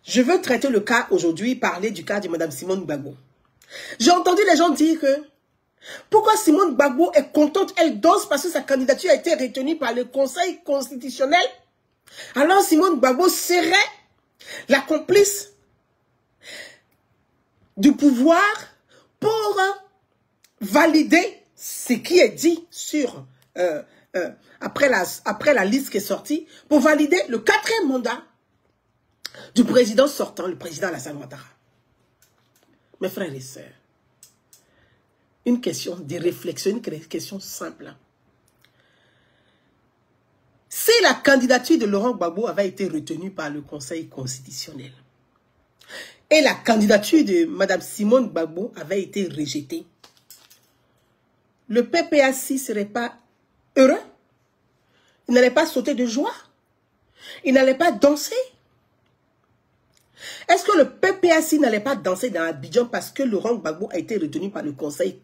Je veux traiter le cas aujourd'hui, parler du cas de Mme Simone Gbagbo. J'ai entendu les gens dire que pourquoi Simone Gbagbo est contente, elle danse parce que sa candidature a été retenue par le Conseil constitutionnel. Alors Simone Gbagbo serait la complice du pouvoir pour valider ce qui est dit sur après la liste qui est sortie, pour valider le 4e mandat du président sortant, le président Alassane Ouattara. Mes frères et sœurs, une question de réflexion, une question simple. Si la candidature de Laurent Gbagbo avait été retenue par le Conseil constitutionnel et la candidature de Mme Simone Gbagbo avait été rejetée, le PPAC ne serait pas heureux? Il n'allait pas sauter de joie? Il n'allait pas danser? Est-ce que le PPAC n'allait pas danser dans Abidjan parce que Laurent Gbagbo a été retenu par le Conseil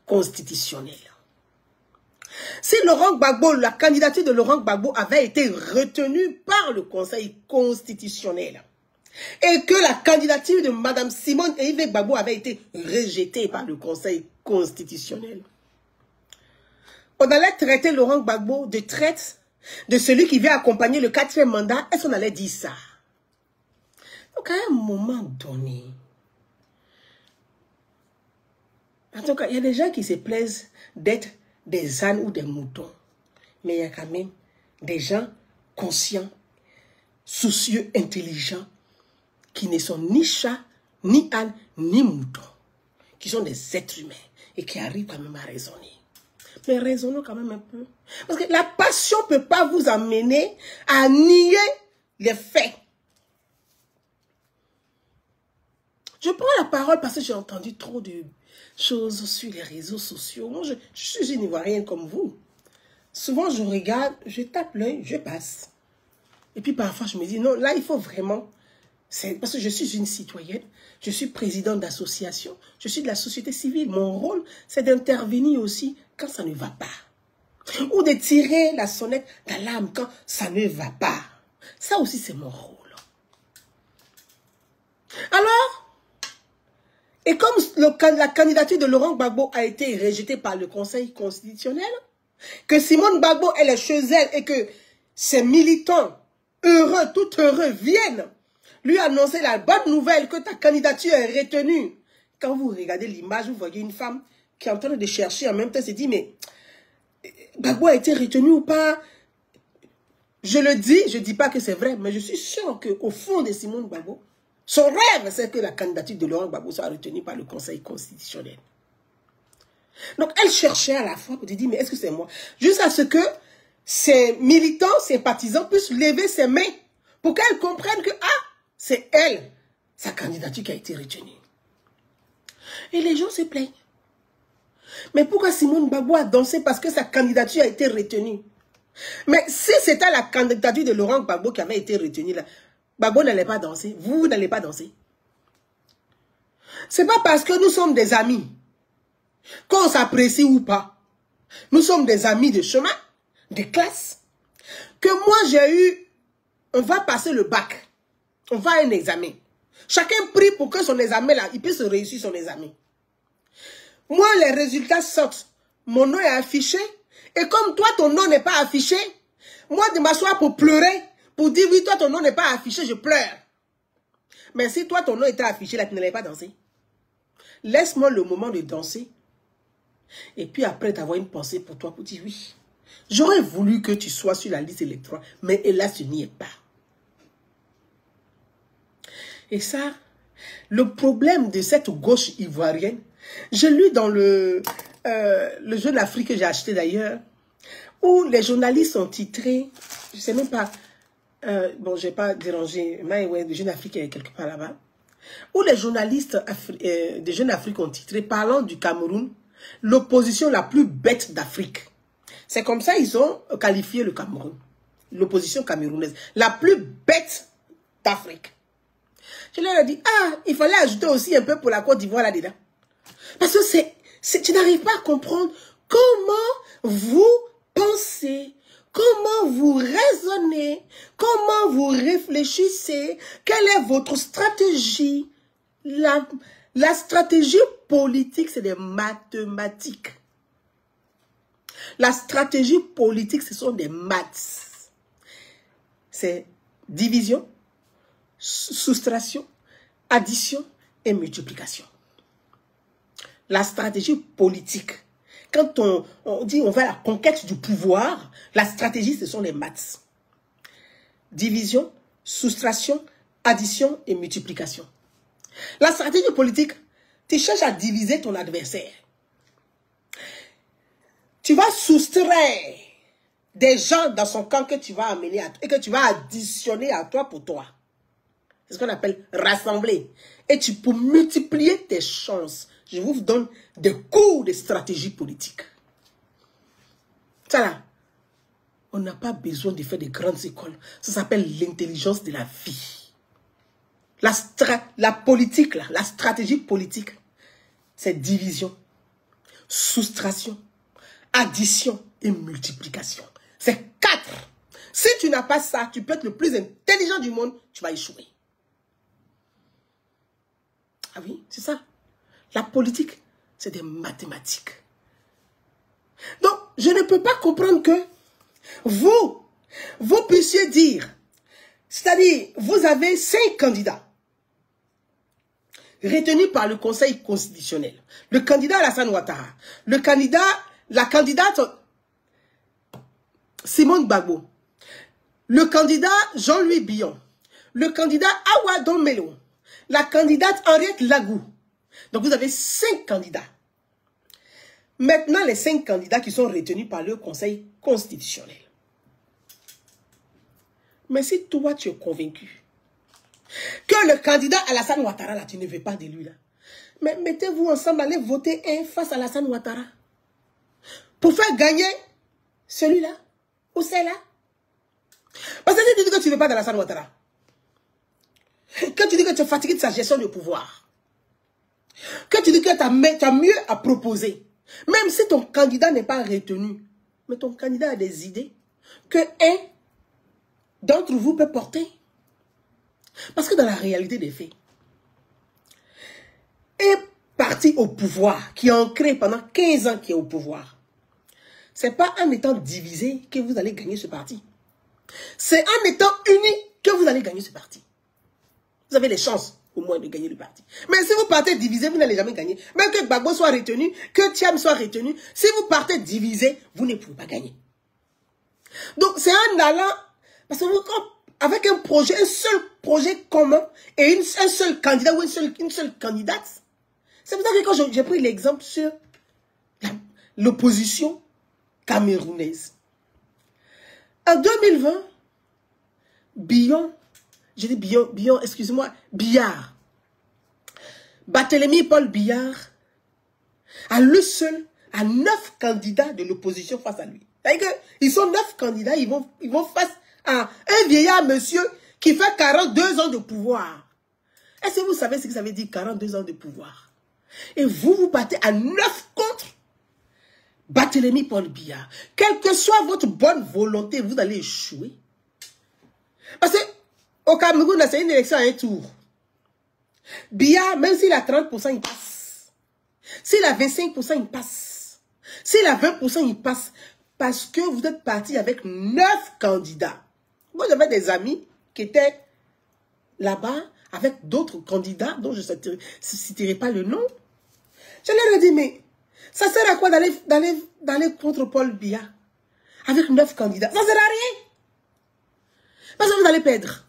constitutionnel? Si Laurent Gbagbo, la candidature de Laurent Gbagbo avait été retenue par le Conseil constitutionnel et que la candidature de Mme Simone et Yves Gbagbo avait été rejetée par le Conseil constitutionnel, on allait traiter Laurent Gbagbo de traite de celui qui vient accompagner le 4e mandat. Est-ce qu'on allait dire ça? Donc à un moment donné, en tout cas, il y a des gens qui se plaisent d'être des ânes ou des moutons. Mais il y a quand même des gens conscients, soucieux, intelligents, qui ne sont ni chats, ni ânes, ni moutons, qui sont des êtres humains et qui arrivent quand même à raisonner. Mais raisonnons quand même un peu. Parce que la passion ne peut pas vous amener à nier les faits. Je prends la parole parce que j'ai entendu trop de choses sur les réseaux sociaux. Moi, je suis une Ivoirienne comme vous. Souvent, je regarde, je tape l'œil, je passe. Et puis parfois, je me dis, non, là, il faut vraiment... Parce que je suis une citoyenne, je suis présidente d'association, je suis de la société civile. Mon rôle, c'est d'intervenir aussi quand ça ne va pas. Ou de tirer la sonnette d'alarme quand ça ne va pas. Ça aussi, c'est mon rôle. Alors, et comme la candidature de Laurent Gbagbo a été rejetée par le Conseil constitutionnel, que Simone Gbagbo, elle est chez elle et que ses militants heureux, tout heureux, viennent lui annoncer la bonne nouvelle que ta candidature est retenue. Quand vous regardez l'image, vous voyez une femme qui est en train de chercher en même temps, se dit, mais Gbagbo a été retenu ou pas? Je le dis, je ne dis pas que c'est vrai, mais je suis sûr qu'au fond de Simone Gbagbo, son rêve, c'est que la candidature de Laurent Gbagbo soit retenue par le Conseil constitutionnel. Donc, elle cherchait à la fois pour dire, mais est-ce que c'est moi? Jusqu'à ce que ses militants, ses partisans puissent lever ses mains pour qu'elle comprenne que, ah, c'est elle, sa candidature qui a été retenue. Et les gens se plaignent. Mais pourquoi Simone Gbagbo a dansé parce que sa candidature a été retenue? Mais si c'était la candidature de Laurent Gbagbo qui avait été retenue, là, Gbagbo n'allait pas danser. Vous n'allez pas danser. C'est pas parce que nous sommes des amis qu'on s'apprécie ou pas. Nous sommes des amis de chemin, de classe, que moi j'ai eu, on va passer le bac. On va à un examen. Chacun prie pour que son examen là, il puisse réussir son examen. Moi, les résultats sortent. Mon nom est affiché. Et comme toi, ton nom n'est pas affiché, moi, de m'asseoir pour pleurer, pour dire, oui, toi, ton nom n'est pas affiché, je pleure. Mais si toi, ton nom était affiché, là, tu n'allais pas danser. Laisse-moi le moment de danser. Et puis après, t'avoir une pensée pour toi, pour dire, oui, j'aurais voulu que tu sois sur la liste électorale, mais hélas, tu n'y es pas. Et ça, le problème de cette gauche ivoirienne, j'ai lu dans le Jeune Afrique que j'ai acheté d'ailleurs, où les journalistes ont titré, je ne sais même pas, bon, je n'ai pas dérangé, mais ouais, le Jeune Afrique est quelque part là-bas, où les journalistes de Jeune Afrique ont titré, parlant du Cameroun, l'opposition la plus bête d'Afrique. C'est comme ça ils ont qualifié le Cameroun, l'opposition camerounaise, la plus bête d'Afrique. Je leur ai dit, ah, il fallait ajouter aussi un peu pour la Côte d'Ivoire là-dedans. Parce que tu n'arrives pas à comprendre comment vous pensez Comment vous raisonnez? Comment vous réfléchissez? Quelle est votre stratégie? La stratégie politique, c'est des mathématiques. La stratégie politique, ce sont des maths. C'est division, soustraction, addition et multiplication. La stratégie politique. Quand on dit on va à la conquête du pouvoir, la stratégie, ce sont les maths. Division, soustraction, addition et multiplication. La stratégie politique, tu cherches à diviser ton adversaire. Tu vas soustraire des gens dans son camp que tu vas amener et que tu vas additionner à toi pour toi. C'est ce qu'on appelle rassembler. Et tu peux multiplier tes chances. Je vous donne des cours de stratégie politique. Ça là, on n'a pas besoin de faire de grandes écoles. Ça s'appelle l'intelligence de la vie. La politique, là, la stratégie politique, c'est division, soustraction, addition et multiplication. C'est 4. Si tu n'as pas ça, tu peux être le plus intelligent du monde, tu vas échouer. Ah oui, c'est ça. La politique, c'est des mathématiques. Donc, je ne peux pas comprendre que vous puissiez dire, c'est-à-dire, vous avez 5 candidats retenus par le Conseil constitutionnel. Le candidat Alassane Ouattara, la candidate Simone Gbagbo, le candidat Jean-Louis Billon, le candidat Awa Don-Melo, la candidate Henriette Lagou. Donc vous avez 5 candidats. Maintenant, les 5 candidats qui sont retenus par le Conseil constitutionnel. Mais si toi, tu es convaincu que le candidat Alassane Ouattara, là, tu ne veux pas de lui, là. Mais mettez-vous ensemble, allez voter un face à Alassane Ouattara. Pour faire gagner celui-là ou celle-là. Parce que si tu dis que tu ne veux pas d'Alassane Ouattara, que tu dis que tu es fatigué de sa gestion de pouvoir, que tu dis que tu as mieux à proposer, même si ton candidat n'est pas retenu, mais ton candidat a des idées que un d'entre vous peut porter. Parce que dans la réalité des faits, un parti au pouvoir qui est ancré pendant 15 ans qui est au pouvoir, ce n'est pas en étant divisé que vous allez gagner ce parti. C'est en étant unis que vous allez gagner ce parti. Vous avez les chances au moins de gagner le parti. Mais si vous partez divisé, vous n'allez jamais gagner. Même que Gbagbo soit retenu, que Thiam soit retenu, si vous partez divisé, vous ne pouvez pas gagner. Donc c'est en allant, parce que vous, avec un projet, un seul projet commun et un seul candidat ou une seule candidate, c'est pour ça que quand j'ai pris l'exemple sur l'opposition camerounaise. En 2020, Biard, Barthélemy Paul Biard, à lui seul, a 9 candidats de l'opposition face à lui. C'est-à-dire qu'ils sont 9 candidats, ils vont face à un vieillard monsieur qui fait 42 ans de pouvoir. Est-ce que vous savez ce que ça veut dire 42 ans de pouvoir? Et vous partez à 9 contre Barthélemy Paul Biard. Quelle que soit votre bonne volonté, vous allez échouer. Parce que au Cameroun, c'est une élection à un tour. Biard, même s'il a 30%, il passe. S'il a 25%, il passe. S'il a 20%, il passe. Parce que vous êtes parti avec 9 candidats. Moi, j'avais des amis qui étaient là-bas avec d'autres candidats dont je ne citerai pas le nom. Je leur ai dit, mais ça sert à quoi d'aller contre Paul Biya avec 9 candidats? Ça ne sert à rien. Parce que vous allez perdre.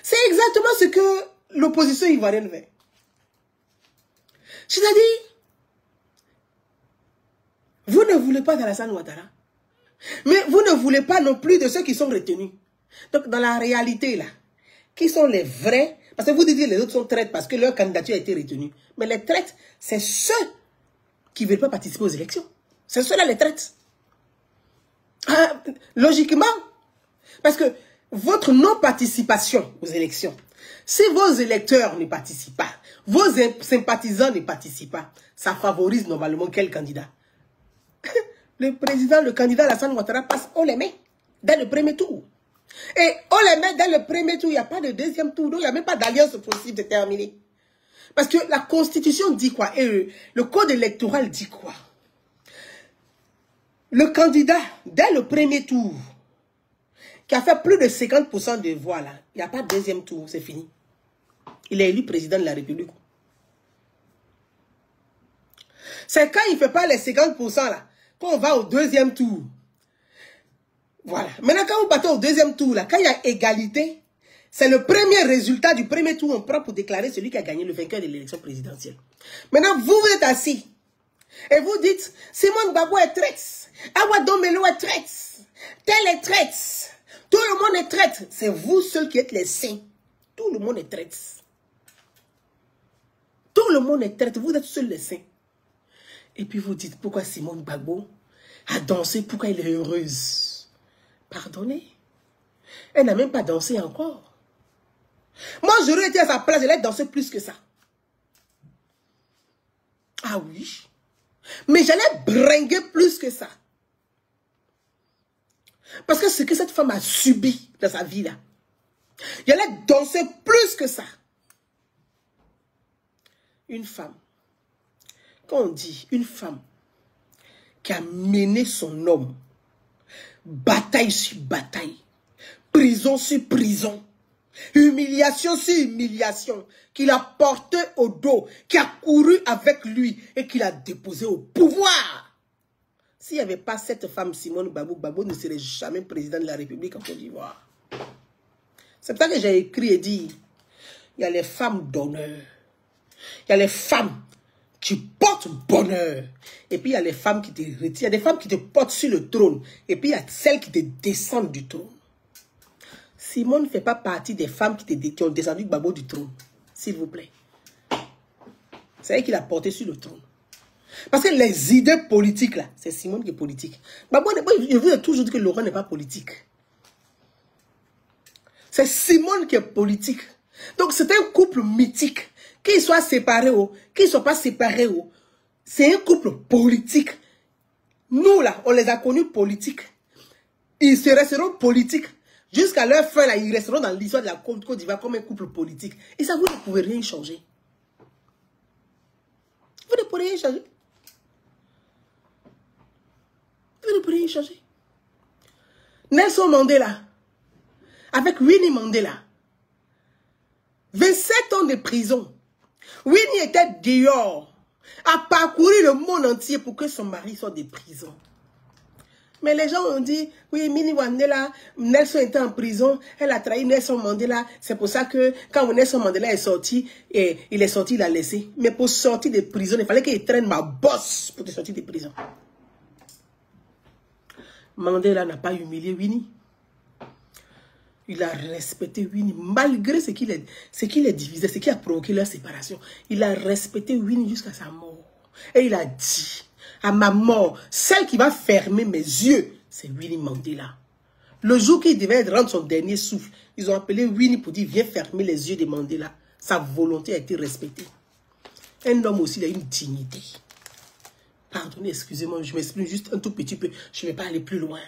C'est exactement ce que l'opposition ivoirienne fait. C'est-à-dire, vous ne voulez pas d'Alassane Ouattara, mais vous ne voulez pas non plus de ceux qui sont retenus. Donc, dans la réalité, là, qui sont les vrais? Parce que vous dites que les autres sont traites parce que leur candidature a été retenue. Mais les traites, c'est ceux qui ne veulent pas participer aux élections. C'est ceux-là les traites. Logiquement, parce que votre non-participation aux élections, si vos électeurs ne participent pas, vos sympathisants ne participent pas, ça favorise normalement quel candidat? Le candidat Alassane Ouattara passe haut les mains. Dès le premier tour. Et on les met dans le premier tour, il n'y a pas de deuxième tour, donc il n'y a même pas d'alliance possible de terminer. Parce que la Constitution dit quoi? Et le code électoral dit quoi? Le candidat, dès le premier tour, qui a fait plus de 50% de voix, là, il n'y a pas de deuxième tour, c'est fini. Il est élu président de la République. C'est quand il ne fait pas les 50% là, qu'on va au deuxième tour. Voilà. Maintenant, quand vous battez au deuxième tour, là, quand il y a égalité, c'est le premier résultat du premier tour, on prend pour déclarer celui qui a gagné le vainqueur de l'élection présidentielle. Maintenant, vous êtes assis et vous dites, Simone Gbagbo est traître, Awa Domelo est traître, tel est traître, tout le monde est traître. C'est vous seuls qui êtes les saints. Tout le monde est traître. Tout le monde est traître, vous êtes seuls les saints. Et puis vous dites, pourquoi Simone Gbagbo a dansé, pourquoi elle est heureuse? Pardonnez. Elle n'a même pas dansé encore. Moi, j'aurais été à sa place, elle a dansé plus que ça. Ah oui. Mais j'allais bringuer plus que ça. Parce que ce que cette femme a subi dans sa vie là, j'allais danser plus que ça. Une femme, quand on dit une femme qui a mené son homme, bataille sur bataille, prison sur prison, humiliation sur humiliation, qu'il a porté au dos, qui a couru avec lui et qu'il a déposé au pouvoir. S'il n'y avait pas cette femme, Simone Gbagbo, Gbagbo ne serait jamais président de la République en Côte d'Ivoire. C'est pour ça que j'ai écrit et dit, il y a les femmes d'honneur, il y a les femmes qui portent bonheur. Et puis il y a les femmes qui te retirent. Il y a des femmes qui te portent sur le trône. Et puis il y a celles qui te descendent du trône. Simone ne fait pas partie des femmes qui ont descendu Gbagbo du trône. S'il vous plaît. C'est elle qui l'a porté sur le trône. Parce que les idées politiques là, c'est Simone qui est politique. Gbagbo, je vous ai toujours dit que Laurent n'est pas politique. C'est Simone qui est politique. Donc c'est un couple mythique. Qu'ils soient séparés ou qu'ils ne soient pas séparés, c'est un couple politique. Nous, là, on les a connus politiques. Ils se resteront politiques. Jusqu'à leur fin, là, ils resteront dans l'histoire de la Côte d'Ivoire comme un couple politique. Et ça, vous ne pouvez rien changer. Vous ne pouvez rien changer. Vous ne pouvez rien changer. Nelson Mandela, avec Winnie Mandela, 27 ans de prison. Winnie était dehors, a parcouru le monde entier pour que son mari soit de prison. Mais les gens ont dit, oui, Winnie Mandela, Nelson était en prison, elle a trahi Nelson Mandela. C'est pour ça que quand Nelson Mandela est sorti, il est sorti, il a laissé. Mais pour sortir de prison, il fallait qu'il traîne ma bosse pour te sortir de prison. Mandela n'a pas humilié Winnie. Il a respecté Winnie, malgré ce qu'il est divisé, ce qui a provoqué leur séparation. Il a respecté Winnie jusqu'à sa mort. Et il a dit, à ma mort, celle qui va fermer mes yeux, c'est Winnie Mandela. Le jour qu'il devait rendre son dernier souffle, ils ont appelé Winnie pour dire, viens fermer les yeux de Mandela. Sa volonté a été respectée. Un homme aussi, il a une dignité. Pardonnez, excusez-moi, je m'exprime juste un tout petit peu. Je ne vais pas aller plus loin.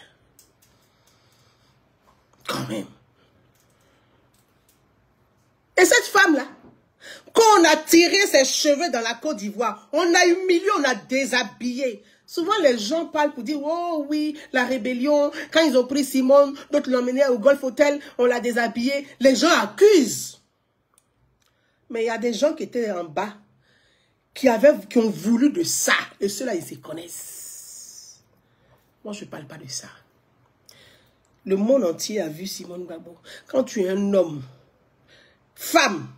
Quand même. Et cette femme-là, quand on a tiré ses cheveux dans la Côte d'Ivoire, on a humilié, on a déshabillé. Souvent, les gens parlent pour dire, oh oui, la rébellion, quand ils ont pris Simone, d'autres l'ont emmené au Golf Hotel, on l'a déshabillé. Les gens accusent. Mais il y a des gens qui étaient en bas, qui ont voulu de ça. Et ceux-là, ils se connaissent. Moi, je ne parle pas de ça. Le monde entier a vu Simone Gbagbo. Quand tu es un homme, femme,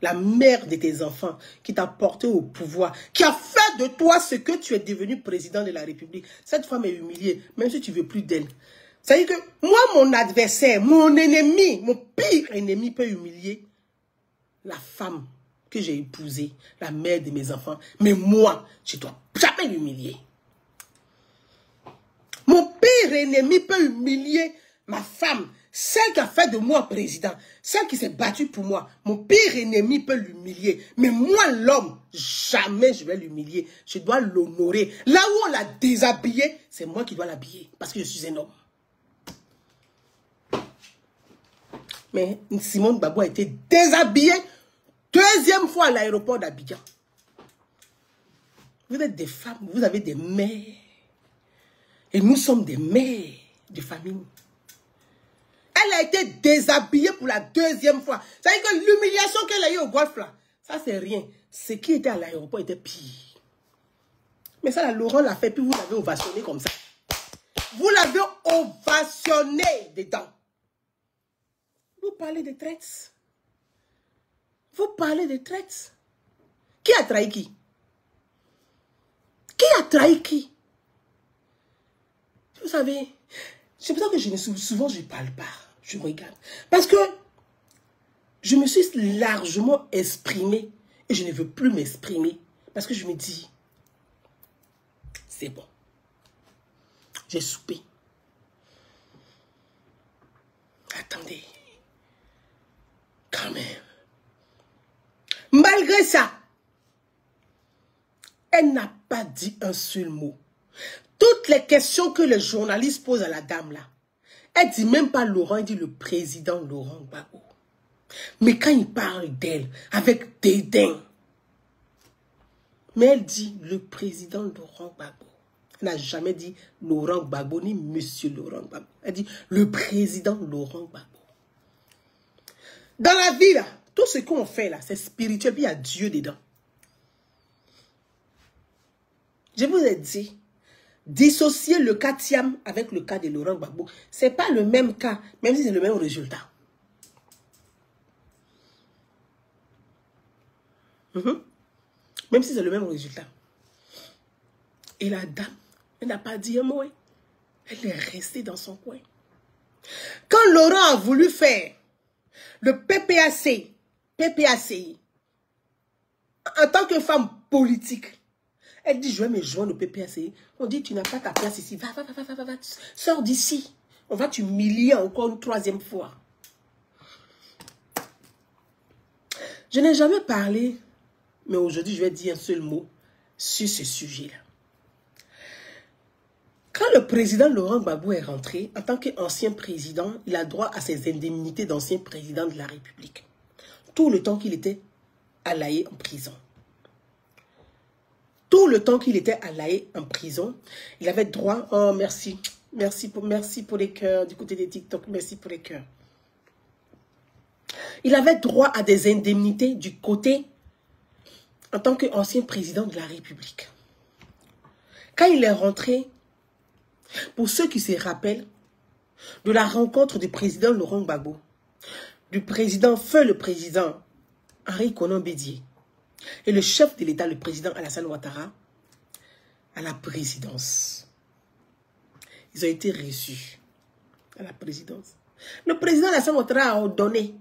la mère de tes enfants, qui t'a porté au pouvoir, qui a fait de toi ce que tu es devenu président de la République, cette femme est humiliée, même si tu ne veux plus d'elle. C'est-à-dire que moi, mon adversaire, mon ennemi, mon pire ennemi peut humilier la femme que j'ai épousée, la mère de mes enfants. Mais moi, je ne dois jamais l'humilier. Mon pire ennemi peut humilier ma femme, celle qui a fait de moi président, celle qui s'est battue pour moi. Mon pire ennemi peut l'humilier. Mais moi, l'homme, jamais je vais l'humilier. Je dois l'honorer. Là où on l'a déshabillé, c'est moi qui dois l'habiller. Parce que je suis un homme. Mais Simone Gbagbo a été déshabillée 2e fois à l'aéroport d'Abidjan. Vous êtes des femmes, vous avez des mères. Et nous sommes des mères de famille. Elle a été déshabillée pour la 2e fois. Ça veut dire que l'humiliation qu'elle a eue au golf là, ça c'est rien. Ce qui était à l'aéroport était pire. Mais ça, là, Laurent l'a fait, puis vous l'avez ovationné comme ça. Vous l'avez ovationné dedans. Vous parlez de traite. Vous parlez de traite. Qui a trahi qui? Qui a trahi qui? Vous savez, c'est pour ça que souvent je ne parle pas. Je regarde. Parce que je me suis largement exprimée et je ne veux plus m'exprimer. Parce que je me dis, c'est bon. J'ai soupé. Attendez. Quand même. Malgré ça, elle n'a pas dit un seul mot. Toutes les questions que les journalistes posent à la dame là, elle ne dit même pas Laurent, elle dit le président Laurent Gbagbo. Mais quand il parle d'elle, avec dédain, mais elle dit le président Laurent Gbagbo. Elle n'a jamais dit Laurent Gbagbo ni monsieur Laurent Gbagbo. Elle dit le président Laurent Gbagbo. Dans la vie là, tout ce qu'on fait là, c'est spirituel, puis il y a Dieu dedans. Je vous ai dit, dissocier le cas Thiam avec le cas de Laurent Gbagbo, ce n'est pas le même cas, même si c'est le même résultat. Même si c'est le même résultat. Et la dame, elle n'a pas dit un mot. Elle est restée dans son coin. Quand Laurent a voulu faire le PPACI, en tant que femme politique, elle dit, je vais me joindre au PPACI. On dit, tu n'as pas ta place ici. Va, sors d'ici. On va t'humilier encore une 3e fois. Je n'ai jamais parlé, mais aujourd'hui, je vais dire un seul mot sur ce sujet-là. Quand le président Laurent Gbagbo est rentré, en tant qu'ancien président, il a droit à ses indemnités d'ancien président de la République. Tout le temps qu'il était à La Haye en prison. Tout le temps qu'il était à La Haye en prison, il avait droit... Oh, merci. Merci pour les cœurs du côté des TikTok. Merci pour les cœurs. Il avait droit à des indemnités du côté en tant qu'ancien président de la République. Quand il est rentré, pour ceux qui se rappellent de la rencontre du président Laurent Gbagbo, du président feu le président Henri Konan Bédié et le chef de l'État, le président Alassane Ouattara, à la présidence. Ils ont été reçus à la présidence. Le président Alassane Ouattara a ordonné,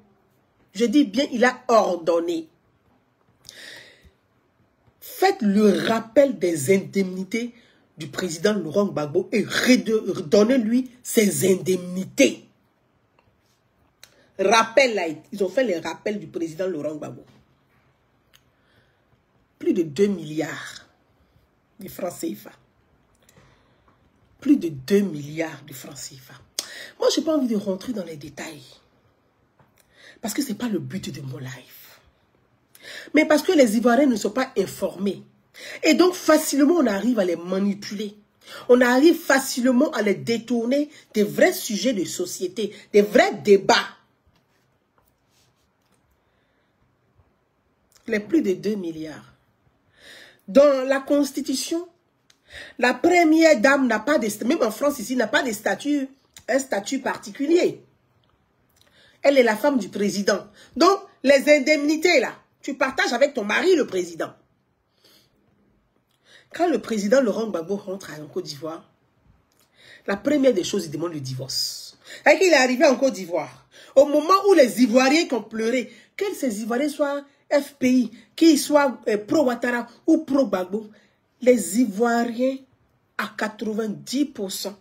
je dis bien, il a ordonné. Faites le rappel des indemnités du président Laurent Gbagbo et redonnez-lui ses indemnités. Rappel là, ils ont fait les rappels du président Laurent Gbagbo. Plus de 2 milliards de francs CFA. Plus de 2 milliards de francs CFA. Moi, je n'ai pas envie de rentrer dans les détails. Parce que ce n'est pas le but de mon live. Mais parce que les Ivoiriens ne sont pas informés. Et donc, facilement, on arrive à les manipuler. On arrive facilement à les détourner des vrais sujets de société, des vrais débats. Les plus de 2 milliards. Dans la Constitution, la première dame n'a pas de... Même en France ici, n'a pas de statut, un statut particulier. Elle est la femme du président. Donc, les indemnités, là, tu partages avec ton mari, le président. Quand le président Laurent Gbagbo rentre en Côte d'Ivoire, la première des choses, il demande le divorce. Et qu'il est arrivé en Côte d'Ivoire, au moment où les Ivoiriens qui ont pleuré, que ces Ivoiriens soient FPI, qu'ils soient pro-Ouattara ou pro-Gbagbo, les Ivoiriens, à 90%,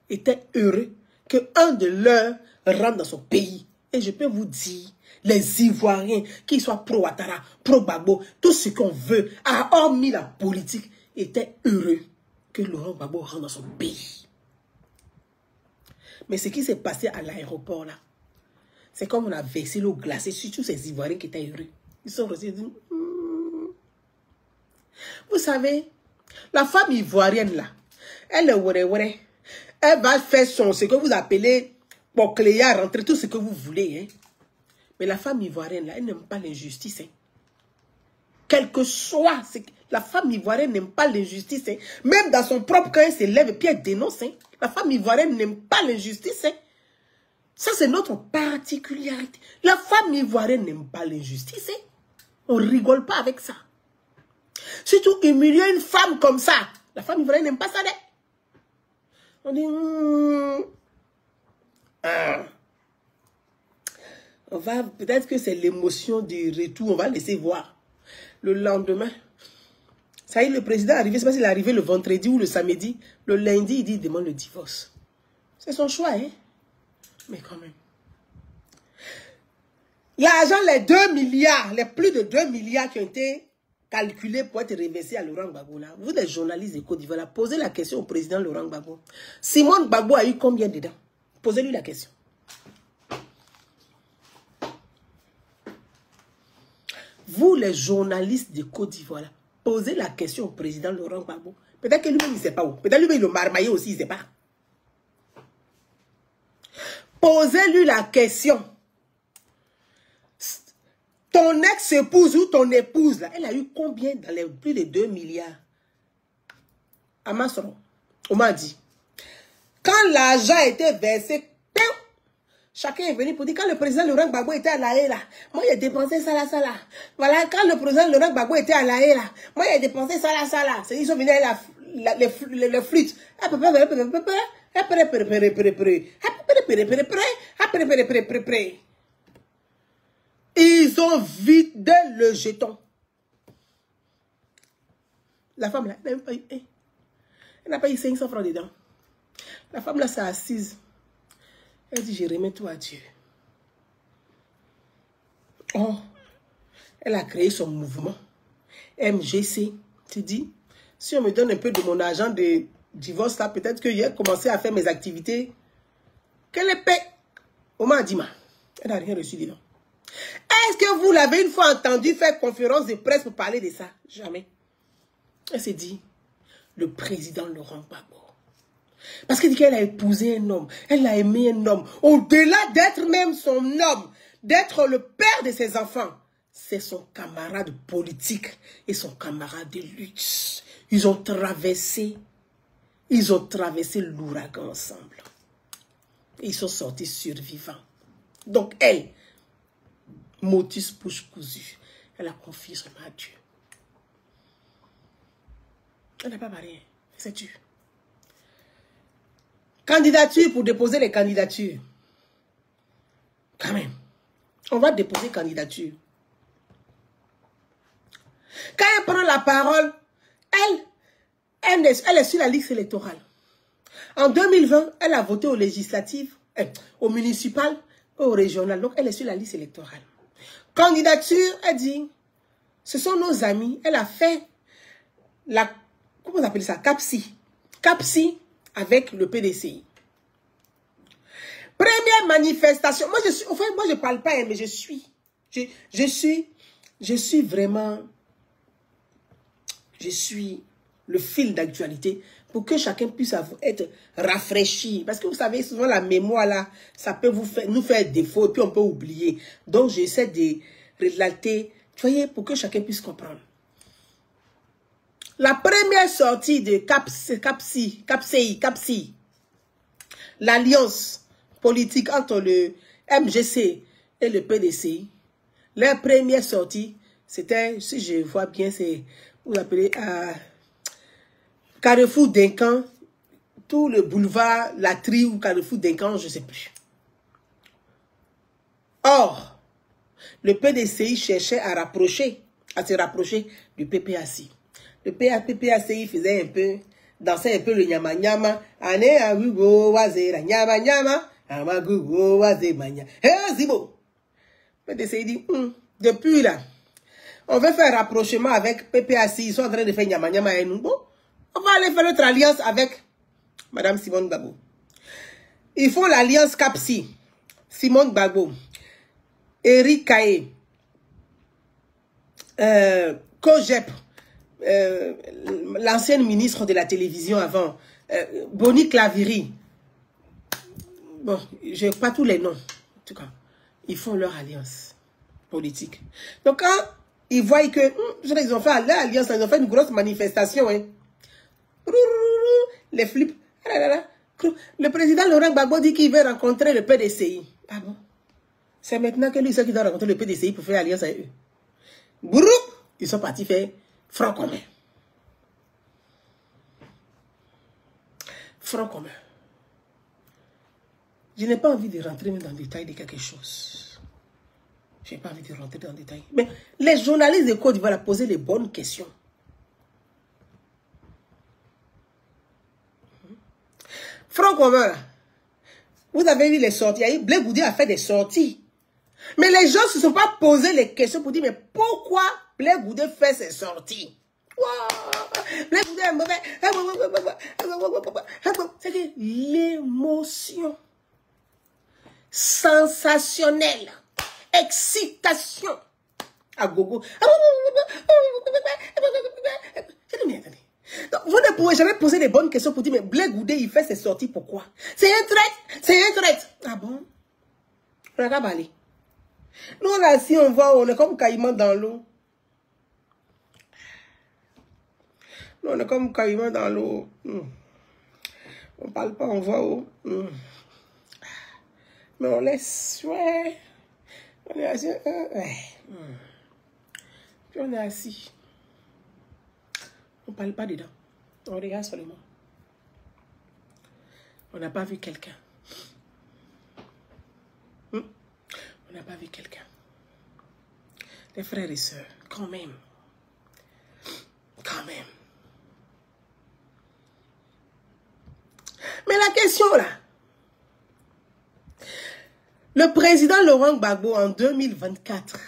étaient heureux qu'un de leurs rentre dans son pays. Et je peux vous dire, les Ivoiriens, qu'ils soient pro-Ouattara, pro-Gbagbo, tout ce qu'on veut, hormis la politique, étaient heureux que Laurent Gbagbo rentre dans son pays. Mais ce qui s'est passé à l'aéroport là, C'est comme on a versé l'eau glacée sur tous ces Ivoiriens qui étaient heureux. Ils sont restés. Vous savez, la femme ivoirienne là, elle est ouais. Elle va faire ce que vous appelez pour cléa, rentrer tout ce que vous voulez. Hein. Mais la femme ivoirienne là, elle n'aime pas l'injustice. Hein. Quel que soit, la femme ivoirienne n'aime pas l'injustice. Hein. Même dans son propre camp, elle se lève et puis elle dénonce. Hein. La femme ivoirienne n'aime pas l'injustice. Hein. Ça, c'est notre particularité. La femme ivoirienne n'aime pas l'injustice. Hein. On ne rigole pas avec ça. Surtout humilier une femme comme ça. La femme ivoirienne n'aime pas ça. Hein. On dit... On va... Peut-être que c'est l'émotion du retour. On va laisser voir. Le lendemain... Ça y est, le président est arrivé. Je ne sais pas s'il est arrivé le vendredi ou le samedi. Le lundi, il dit, il demande le divorce. C'est son choix, hein. Mais quand même. L'argent, les 2 milliards, les plus de 2 milliards qui ont été calculés pour être reversés à Laurent Gbagbo, là. Vous, les journalistes de Côte d'Ivoire, posez la question au président Laurent Gbagbo. Simone Gbagbo a eu combien dedans? Posez-lui la question. Vous, les journalistes de Côte d'Ivoire, posez la question au président Laurent Gbagbo. Peut-être que lui-même, il ne sait pas où. Peut-être lui-même, il le marmaillé aussi, il ne sait pas. Posez-lui la question. Ton ex-épouse ou ton épouse, là, elle a eu combien dans les plus de 2 milliards? Amasoro, on m'a dit. Quand l'argent a été versé, chacun est venu pour dire, quand le président Laurent Gbagbo était à la haie, là, moi, j'ai dépensé ça là. Voilà, quand le président Laurent Gbagbo était à la haie, là, moi, j'ai dépensé ça là. C'est ils sont venus avec les flûtes. Ils ont vidé le jeton. La femme là, elle n'a pas eu 500 francs dedans. La femme là s'est assise. Elle dit, je remets tout à Dieu. Oh, elle a créé son mouvement. MGC. Tu dis, si on me donne un peu de mon argent de divorce là, peut-être que j'ai commencé à faire mes activités. Quelle épée? On m'a dit, elle n'a rien reçu dedans. Est-ce que vous l'avez une fois entendu faire conférence de presse pour parler de ça? Jamais. Elle s'est dit, le président Laurent Gbagbo. Parce qu'elle dit qu'elle a épousé un homme. Elle a aimé un homme. Au-delà d'être même son homme, d'être le père de ses enfants, c'est son camarade politique et son camarade de lutte. Ils ont traversé l'ouragan ensemble. Et ils sont sortis survivants. Donc elle, motus bouche cousue, elle a confié son à Dieu. Elle n'a pas marié, c'est Dieu. Candidature pour déposer les candidatures. Quand même. On va déposer candidature. Quand elle prend la parole, elle est sur la liste électorale. En 2020, elle a voté aux législatives, au municipal, au régional. Donc, elle est sur la liste électorale. Candidature, elle dit, ce sont nos amis. Elle a fait la, comment on appelle ça? CAPSI. CAPSI avec le PDCI. Première manifestation. Moi, moi, je parle pas, mais je suis vraiment, je suis le fil d'actualité pour que chacun puisse être rafraîchi. Parce que vous savez, souvent la mémoire là, ça peut nous faire défaut et puis on peut oublier. Donc, j'essaie de relater, vous voyez, pour que chacun puisse comprendre. La première sortie de CAPSI, l'alliance politique entre le MGC et le PDCI, leur première sortie, c'était, si je vois bien, c'est, vous appelez, Carrefour d'Incan, tout le boulevard Latry ou Carrefour d'Incan, je ne sais plus. Or, le PDCI cherchait à se rapprocher du PPACI. Le PPACI faisait dansait un peu le nyama-nyama. Ane agugo wazera nyama-nyama. Amagugo wazemanya. Eh, Zibo. Le PDCI dit, depuis là, on veut faire un rapprochement avec PPACI. Ils sont en train de faire nyama-nyama et nous. Bon, on va aller faire notre alliance avec Madame Simone Gbagbo. Ils font l'alliance CAPSI. Simone Gbagbo. Eric Kaye, Kojep, l'ancienne ministre de la télévision avant, Bonnie Claviri. Bon, je n'ai pas tous les noms. En tout cas, ils font leur alliance politique. Donc, quand ils voient que ils ont fait leur alliance, ils ont fait une grosse manifestation. Hein. Les flips. Le président Laurent Gbagbo dit qu'il veut rencontrer le PDCI. Ah bon? C'est maintenant que lui, ceux qui doivent rencontrer le PDCI pour faire alliance avec eux. Bourou! Ils sont partis faire front commun. Front commun. Je n'ai pas envie de rentrer dans le détail de quelque chose. Je n'ai pas envie de rentrer dans le détail. Mais les journalistes de Côte d'Ivoire poser les bonnes questions. Front commun, là. Vous avez vu les sorties. Blé Goudé a fait des sorties. Mais les gens ne se sont pas posé les questions pour dire, mais pourquoi Blé Goudé fait ses sorties? Blé Goudé est mauvais. C'est que l'émotion sensationnelle, excitation à gogo. Donc, vous ne pouvez jamais poser les bonnes questions pour dire, mais Blé Goudé, il fait ses sorties, pourquoi? C'est un traître, c'est un traître. Ah bon? Regarde, allez. Nous, là, si on voit, on est comme caïman dans l'eau. Nous, on est comme caïman dans l'eau. On parle pas, on voit où. Mais on laisse, ouais. On est assis. Ouais. Puis on est assis. On ne parle pas dedans. On regarde seulement. On n'a pas vu quelqu'un. On n'a pas vu quelqu'un. Les frères et sœurs, quand même. Quand même. Mais la question là. Le président Laurent Gbagbo en 2024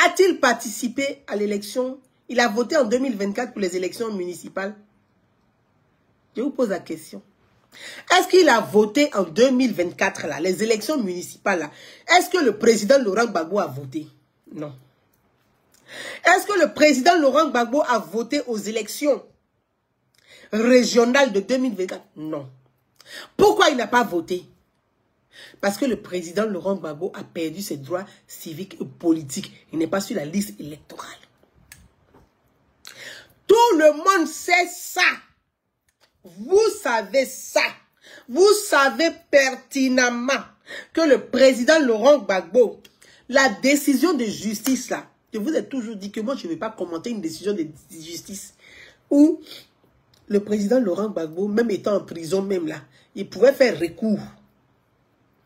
a-t-il participé à l'élection? Il a voté en 2024 pour les élections municipales. Je vous pose la question. Est-ce qu'il a voté en 2024, là, les élections municipales, là? Est-ce que le président Laurent Gbagbo a voté? Non. Est-ce que le président Laurent Gbagbo a voté aux élections régionales de 2024? Non. Pourquoi il n'a pas voté? Parce que le président Laurent Gbagbo a perdu ses droits civiques et politiques. Il n'est pas sur la liste électorale. Tout le monde sait ça. Vous savez ça. Vous savez pertinemment que le président Laurent Gbagbo, la décision de justice là, je vous ai toujours dit que moi je ne vais pas commenter une décision de justice où le président Laurent Gbagbo, même étant en prison même là, il pouvait faire recours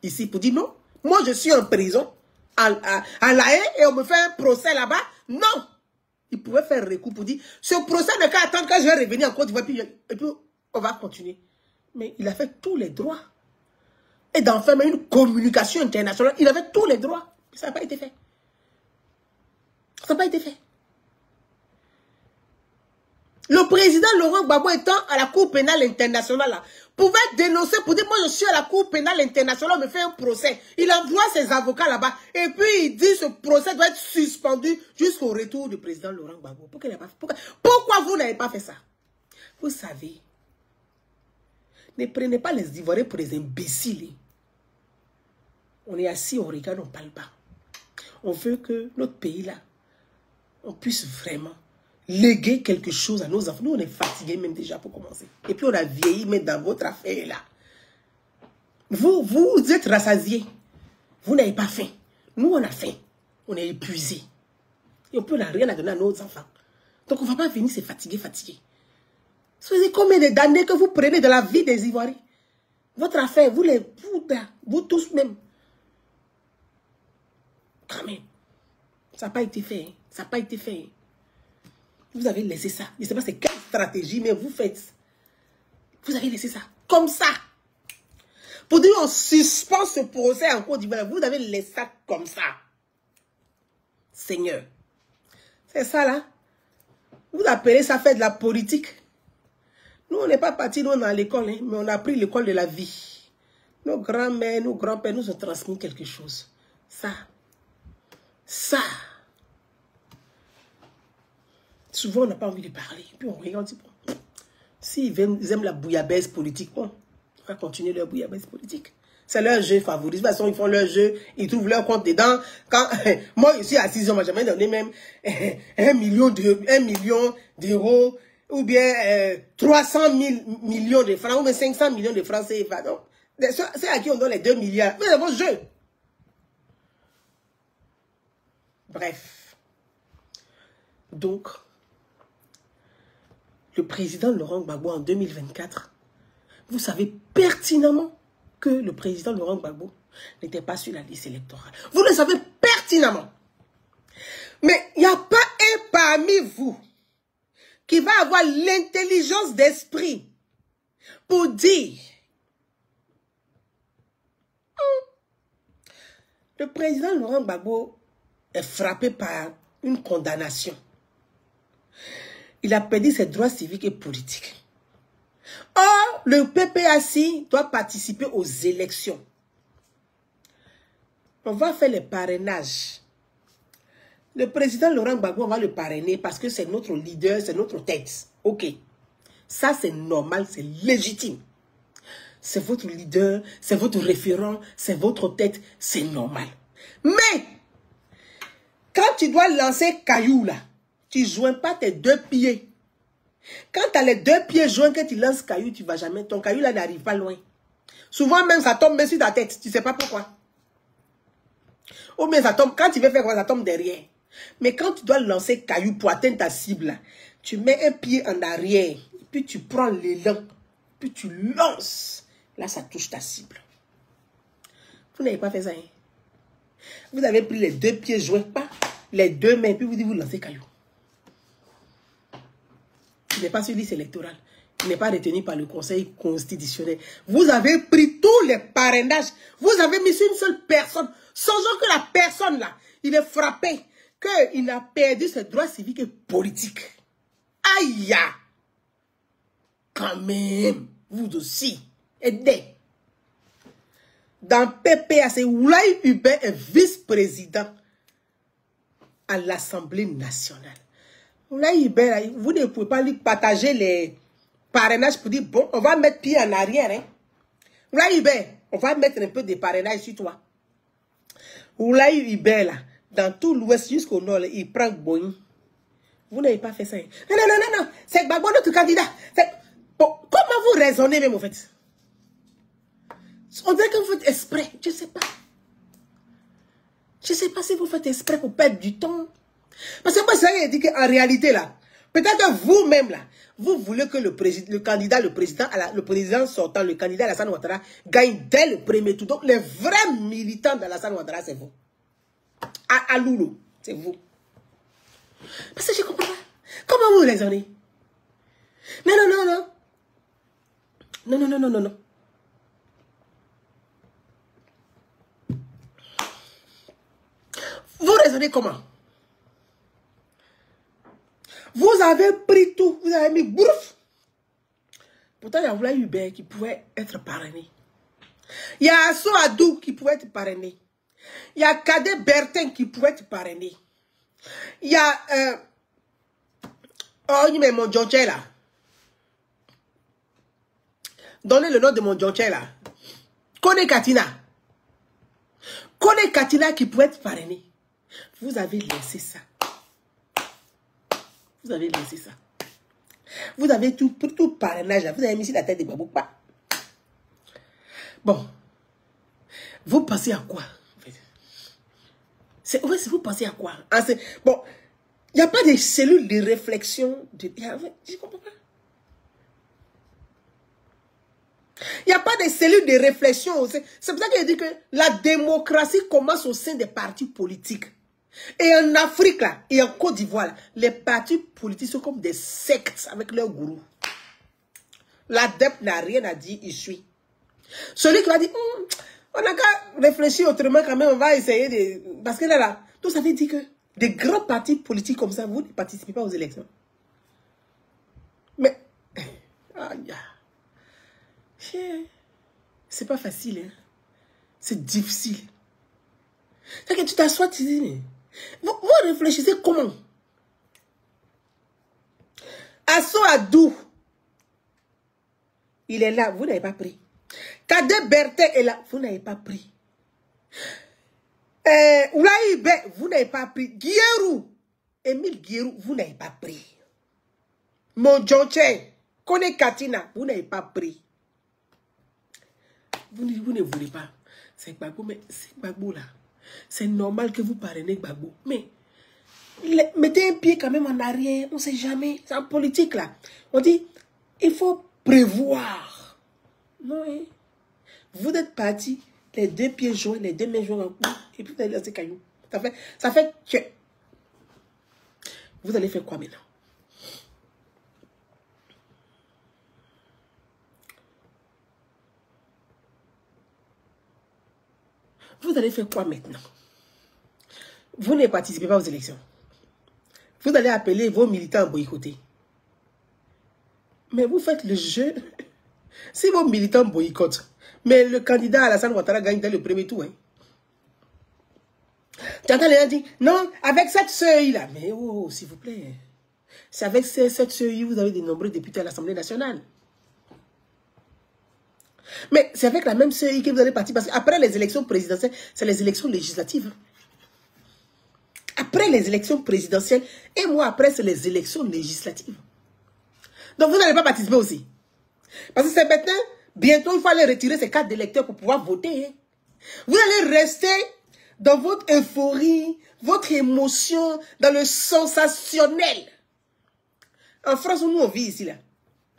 ici pour dire non, moi je suis en prison à La Haye et on me fait un procès là-bas. Non. Il pouvait faire recours pour dire, ce procès n'est qu'à attendre que je vais revenir en Côte d'Ivoire, et puis on va continuer. Mais il a fait tous les droits. Et d'en faire même une communication internationale, il avait tous les droits. Ça n'a pas été fait. Ça n'a pas été fait. Le président Laurent Gbagbo étant à la Cour pénale internationale, là, pouvait dénoncer pour dire, moi je suis à la Cour pénale internationale, on me fait un procès. Il envoie ses avocats là-bas et puis il dit ce procès doit être suspendu jusqu'au retour du président Laurent Gbagbo. Pourquoi vous n'avez pas fait ça? Vous savez, ne prenez pas les Ivoiriens pour des imbéciles. On est assis, on regarde, on ne parle pas. On veut que notre pays là, on puisse vraiment léguer quelque chose à nos enfants. Nous, on est fatigués même déjà pour commencer. Et puis, on a vieilli, mais dans votre affaire, là. Vous êtes rassasiés. Vous n'avez pas faim. Nous, on a faim. On est épuisés. Et on peut rien à donner à nos enfants. Donc, on ne va pas venir se fatiguer. C'est combien d'années que vous prenez de la vie des Ivoiriens? Votre affaire, vous tous même. Quand même. Ça n'a pas été fait. Hein. Ça n'a pas été fait. Hein. Vous avez laissé ça. Je ne sais pas c'est quelle stratégie, mais vous faites. Vous avez laissé ça. Comme ça. Pour dire on suspend ce procès en Côte d'Ivoire. Vous avez laissé ça comme ça. Seigneur. C'est ça là. Vous appelez ça faire de la politique. Nous, on n'est pas partis, nous, on est à l'école, hein, mais on a appris l'école de la vie. Nos grands-mères, nos grands-pères nous ont transmis quelque chose. Ça. Ça, souvent on n'a pas envie de parler. Puis on regarde, on dit, bon, s'ils aiment la bouillabaisse politique, bon, on va continuer leur bouillabaisse politique. C'est leur jeu favori. De toute façon, ils font leur jeu, ils trouvent leur compte dedans. Quand moi, je suis assise, on m'a jamais donné même 1 million d'euros, ou bien 300 millions de francs, ou bien 500 millions de francs CFA. Donc, c'est à qui on donne les 2 milliards. Mais c'est mon jeu. Bref. Donc, le président Laurent Gbagbo en 2024, vous savez pertinemment que le président Laurent Gbagbo n'était pas sur la liste électorale. Vous le savez pertinemment. Mais il n'y a pas un parmi vous qui va avoir l'intelligence d'esprit pour dire le président Laurent Gbagbo est frappé par une condamnation. Il a perdu ses droits civiques et politiques. Or, le PPAC doit participer aux élections. On va faire les parrainages. Le président Laurent Gbagbo, on va le parrainer parce que c'est notre leader, c'est notre tête. Ok. Ça, c'est normal, c'est légitime. C'est votre leader, c'est votre référent, c'est votre tête, c'est normal. Mais, quand tu dois lancer caillou là, tu ne joins pas tes 2 pieds. Quand tu as les 2 pieds joints, que tu lances caillou, tu ne vas jamais. Ton caillou là n'arrive pas loin. Souvent même, ça tombe sur ta tête. Tu ne sais pas pourquoi. Ou bien ça tombe, quand tu veux faire quoi, ça tombe derrière. Mais quand tu dois lancer caillou pour atteindre ta cible, là, tu mets un pied en arrière, puis tu prends l'élan, puis tu lances. Là, ça touche ta cible. Vous n'avez pas fait ça, hein? Vous avez pris les 2 pieds joints, pas les 2 mains, puis vous dites vous lancez caillou. Il n'est pas sur liste électorale. Il n'est pas retenu par le Conseil constitutionnel. Vous avez pris tous les parrainages. Vous avez mis sur une seule personne. Songeons que la personne là, il est frappé, qu'il a perdu ses droits civiques et politiques. Aïe! Quand même, vous aussi, aidez. Dans PPAC, Oulaye Hubert est vice-président à l'Assemblée nationale. Oulaye Hubert, vous ne pouvez pas lui partager les parrainages pour dire, bon, on va mettre pied en arrière. Hein. Oulaye Hubert, on va mettre un peu de parrainage sur toi. Oulaye Hubert, là, dans tout l'ouest jusqu'au nord, là, il prend Boeing. Vous n'avez pas fait ça. Hein. Non, non, non, non, non. C'est Gbagbo notre candidat. Bon, comment vous raisonnez même, en fait? On dirait que vous faites exprès. Je ne sais pas. Je ne sais pas si vous faites exprès pour perdre du temps. Parce que moi, ça dit qu'en réalité, là, peut-être vous-même, là, vous voulez que le président sortant, le candidat Alassane Ouattara, gagne dès le premier tour. Donc, les vrais militants d'Alassane Ouattara, c'est vous. À Loulou, c'est vous. Parce que je ne comprends pas. Comment vous raisonnez? Non, non, non, non. Non, non, non, non, non, non. Vous raisonnez comment? Vous avez pris tout, vous avez mis bourf. Pourtant, il y a Oulaye Hubert qui pouvait être parrainé. Il y a Asso Adou qui pouvait être parrainé. Il y a Cadet Bertin qui pouvait être parrainé. Il y a mais mon Djonché là. Donnez le nom de mon Djonché là. Kone Katina. Kone Katina qui pouvait être parrainé. Vous avez laissé ça. Vous avez laissé ça. Vous avez tout parrainage là. Vous avez mis sur la tête de Babou. Pas. Bon. Vous pensez à quoi? Vous pensez à quoi? Bon. Il n'y a pas de cellules de réflexion. Je ne comprends pas. Il n'y a pas de cellules de réflexion. C'est pour ça que je dis que la démocratie commence au sein des partis politiques. Et en Afrique, là, et en Côte d'Ivoire, les partis politiques sont comme des sectes avec leurs gourous. L'adepte n'a rien à dire, il suit. Celui qui va dire, on n'a qu'à réfléchir autrement quand même, on va essayer de... Parce que là, tout ça veut dire que des grands partis politiques comme ça, vous ne participez pas aux élections. Mais, c'est pas facile, hein. C'est difficile. C'est que tu t'assois, tu dis, mais Vous réfléchissez comment? Asso Adou, il est là, vous n'avez pas pris. Kadé Berthe est là, vous n'avez pas pris. Oulaïbe, vous n'avez pas pris. Guierrou, Émile Guierrou, vous n'avez pas pris. Mon Djonche, Kone Katina, vous n'avez pas pris. Vous ne voulez pas. C'est Gbagbo, mais c'est Gbagbo là. C'est normal que vous parrainez Gbagbo. Mais mettez un pied quand même en arrière. On ne sait jamais. C'est en politique là. On dit, il faut prévoir. Non, hein? Vous êtes partis, les deux pieds joints, les deux mains joints en coup, et puis vous allez lancer caillou. Ça fait que... Vous allez faire quoi maintenant? Vous allez faire quoi maintenant? Vous ne participez pas aux élections. Vous allez appeler vos militants à boycotter. Mais vous faites le jeu. Si vos militants boycottent, mais le candidat Alassane Ouattara gagne dans le premier tour. Hein. Tu entends les gens dire, non, avec cette seuil-là. Mais oh, s'il vous plaît. C'est avec cette seuil vous avez de nombreux députés à l'Assemblée nationale. Mais c'est avec la même seuil que vous allez partir. Parce qu'après les élections présidentielles, c'est les élections législatives. Après les élections présidentielles, et moi après, c'est les élections législatives. Donc vous n'allez pas participer aussi. Parce que c'est maintenant, bientôt, il faut aller retirer ces cartes d'électeurs pour pouvoir voter. Hein. Vous allez rester dans votre euphorie, votre émotion, dans le sensationnel. En France, où nous on vit ici, là,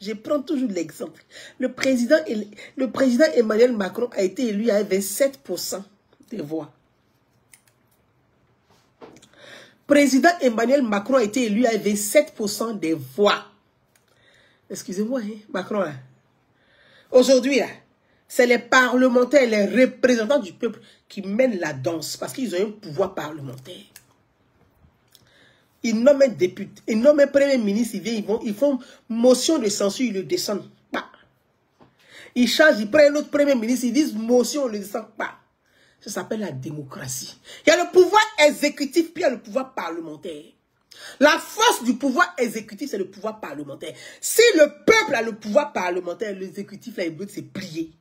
je prends toujours l'exemple. Le président Emmanuel Macron a été élu à 27% des voix. Président Emmanuel Macron a été élu à 27% des voix. Excusez-moi, hein, Macron, là. Aujourd'hui, c'est les parlementaires, les représentants du peuple qui mènent la danse parce qu'ils ont un pouvoir parlementaire. Ils nomment un député, ils nomment un premier ministre, ils font motion de censure, ils le descendent pas. Ils changent, ils prennent notre premier ministre, ils disent motion, ils le descendent pas. Ça s'appelle la démocratie. Il y a le pouvoir exécutif, puis il y a le pouvoir parlementaire. La force du pouvoir exécutif, c'est le pouvoir parlementaire. Si le peuple a le pouvoir parlementaire, l'exécutif, là, il veut se plier.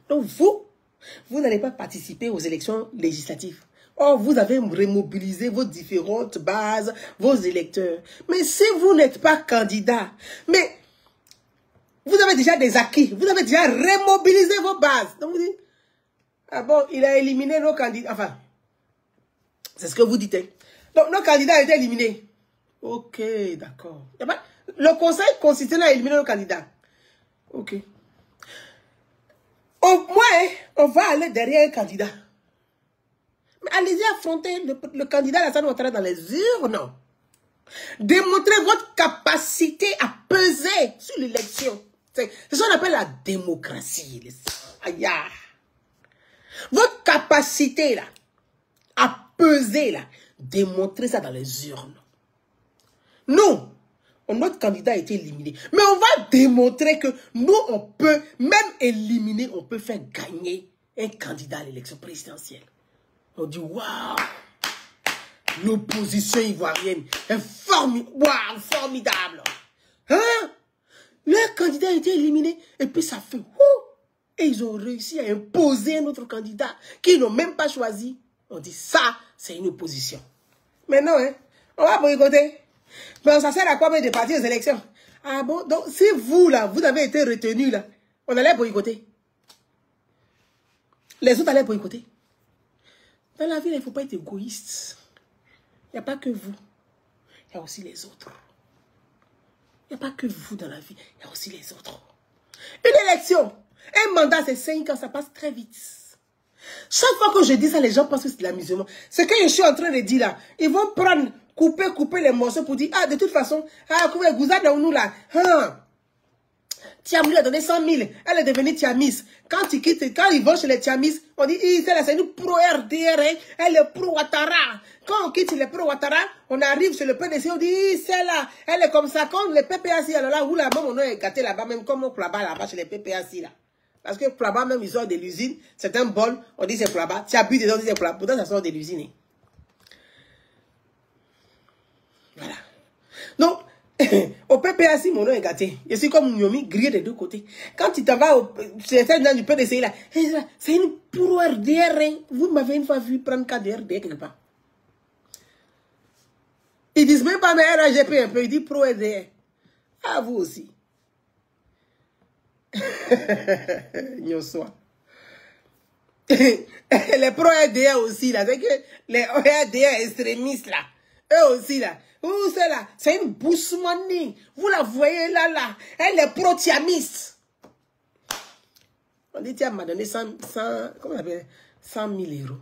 Donc vous n'allez pas participer aux élections législatives. Or, vous avez remobilisé vos différentes bases, vos électeurs. Mais si vous n'êtes pas candidat, mais vous avez déjà des acquis, vous avez déjà remobilisé vos bases. Donc vous dites, ah bon, il a éliminé nos candidats. Enfin, c'est ce que vous dites. Donc, nos candidats ont été éliminés. Ok, d'accord. Le Conseil constitutionnel a éliminé nos candidats. Ok. Au moins, on va aller derrière un candidat. Mais allez-y affronter le candidat Alassane Ouattara dans les urnes. Démontrez votre capacité à peser sur l'élection. C'est ce qu'on appelle la démocratie. Aïe. Votre capacité là, à peser là, démontrez ça dans les urnes. Nous, notre candidat a été éliminé. Mais on va démontrer que nous, on peut, même éliminer, on peut faire gagner un candidat à l'élection présidentielle. On dit, waouh, l'opposition ivoirienne est formidable. Hein? Leur candidat a été éliminé et puis ça fait, et ils ont réussi à imposer un autre candidat qu'ils n'ont même pas choisi. On dit, ça, c'est une opposition. Mais non, hein, on va boycotter. Mais ça sert à quoi même de partir aux élections? Ah bon? Donc, si vous, là, vous avez été retenu, là, on allait boycotter. Les autres allaient boycotter. Dans la vie, il ne faut pas être égoïste. Il n'y a pas que vous. Il y a aussi les autres. Il n'y a pas que vous dans la vie. Il y a aussi les autres. Une élection, un mandat, c'est 5 ans, ça passe très vite. Chaque fois que je dis ça, les gens pensent que c'est de l'amusement. Ce que je suis en train de dire là, ils vont prendre, couper les morceaux pour dire, ah, de toute façon, ah, Gouza dans nous là, Tiamou a donné 100 000, elle est devenue Tiamis. Quand ils vont chez les Tiamis, on dit, c'est une pro-RDR, elle est pro-Ouattara. Quand on quitte les pro-Ouattara, on arrive chez le PDC, on dit, c'est là, elle est comme ça. Quand les PPAC, alors là, où là, même on est gâté là-bas, même comme on là-bas chez les PPAC là. Parce que Plaba, même, ils sortent de l'usine. C'est un bol. On dit c'est Plaba. Tu as bu dedans, on dit c'est Plaba. Pourtant, ça sort de l'usine. Au PPAC, mon nom est gâté. Je suis comme Nyomi, grillé des deux côtés. Quand tu t'en vas au certains du PDC là, c'est une pro RDR. Vous m'avez une fois vu prendre 4 RDR quelque part. Ils disent même pas mais RAGP un peu, ils disent pro RDR. Ah, vous aussi. Nyoswa. Les pro RDR aussi là, c'est que les RDR extrémistes là, eux aussi là. Où c'est là? C'est une boussemanie. Vous la voyez là. Elle est pro-tiamiste. On dit, tiens, m'a donné 100 000 euros.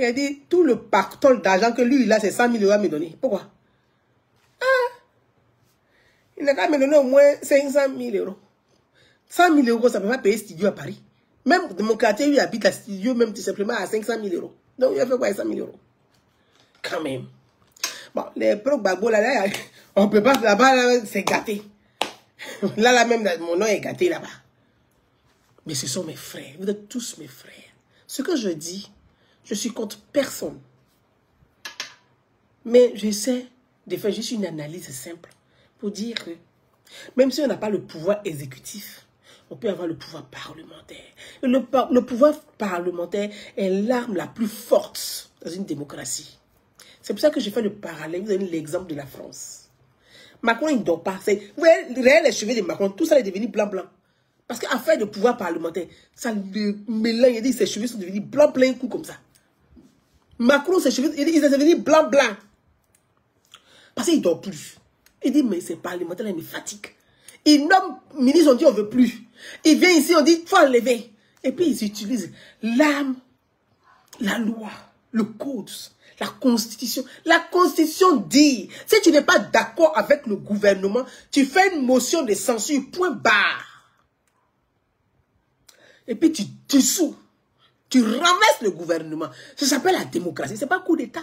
Il a dit, tout le pactole d'argent que lui, il a, c'est 100 000 euros à me donner. Pourquoi? Ah! Il n'a qu'à me donner au moins 500 000 euros. 100 000 euros, ça ne peut pas payer studio à Paris. Même de mon quartier, il habite à studio, même tout simplement à 500 000 euros. Donc, il a fait quoi avec 100 000 euros? Quand même. Bon, les pro-Gbagbo, là, on peut pas, là-bas, c'est gâté. Là, même, mon nom est gâté là-bas. Mais ce sont mes frères. Vous êtes tous mes frères. Ce que je dis, je suis contre personne. Mais j'essaie de faire juste une analyse simple pour dire que même si on n'a pas le pouvoir exécutif, on peut avoir le pouvoir parlementaire. Et le pouvoir parlementaire est l'arme la plus forte dans une démocratie. C'est pour ça que j'ai fait le parallèle. Vous avez l'exemple de la France. Macron, il ne dort pas. Vous voyez les cheveux de Macron, tout ça est devenu blanc. Parce qu'à faire de pouvoir parlementaire, ça le mélange. Il dit ses cheveux sont devenus blanc plein coup comme ça. Macron, ses cheveux, il est devenu blanc. Parce qu'il ne dort plus. Il dit, mais c'est parlementaire, il me fatigue. Il nomme ministre, on dit, on ne veut plus. Il vient ici, on dit, il faut enlever. Et puis, ils utilisent l'âme, la loi, le code. La Constitution. La Constitution dit, si tu n'es pas d'accord avec le gouvernement, tu fais une motion de censure, point barre. Et puis tu dissous. Tu ramasses le gouvernement. Ça s'appelle la démocratie. Ce n'est pas coup d'État.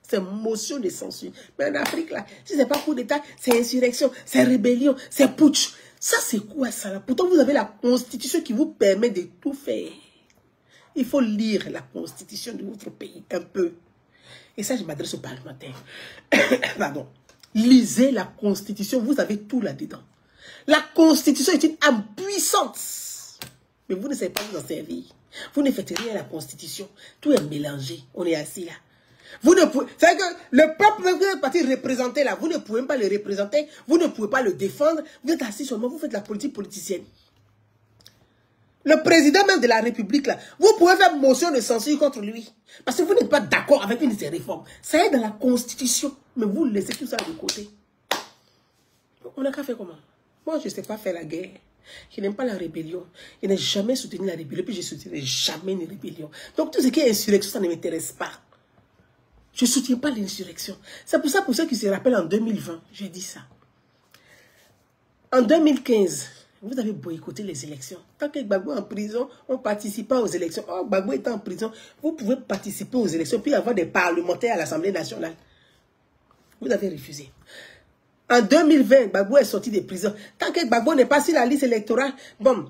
C'est motion de censure. Mais en Afrique, là, si ce n'est pas coup d'État, c'est insurrection, c'est rébellion, c'est putsch. Ça, c'est quoi ça là? Pourtant, vous avez la Constitution qui vous permet de tout faire. Il faut lire la Constitution de votre pays un peu. Et ça, je m'adresse aux parlementaires. Pardon. Lisez la Constitution, vous avez tout là-dedans. La Constitution est une âme puissante. Mais vous ne savez pas vous en servir. Vous ne faites rien à la Constitution. Tout est mélangé. On est assis là. Vous ne pouvez... C'est que le peuple que vous parti représenter là, vous ne pouvez pas le représenter. Vous ne pouvez pas le défendre. Vous êtes assis seulement, vous faites la politique politicienne. Le président même de la République, là, vous pouvez faire motion de censure contre lui. Parce que vous n'êtes pas d'accord avec une de ces réformes. Ça est dans la Constitution. Mais vous laissez tout ça de côté. On n'a qu'à faire comment? Moi, je ne sais pas faire la guerre. Je n'aime pas la rébellion. Je n'ai jamais soutenu la rébellion. Puis je ne soutiendrai jamais une rébellion. Donc tout ce qui est insurrection, ça ne m'intéresse pas. Je ne soutiens pas l'insurrection. C'est pour ça, pour ceux qui se rappellent, en 2020, j'ai dit ça. En 2015... vous avez boycotté les élections. Tant que Gbagbo est en prison, on ne participe pas aux élections. Oh, Gbagbo est en prison, vous pouvez participer aux élections, puis avoir des parlementaires à l'Assemblée nationale. Vous avez refusé. En 2020, Gbagbo est sorti de prison. Tant que Gbagbo n'est pas sur la liste électorale, bon,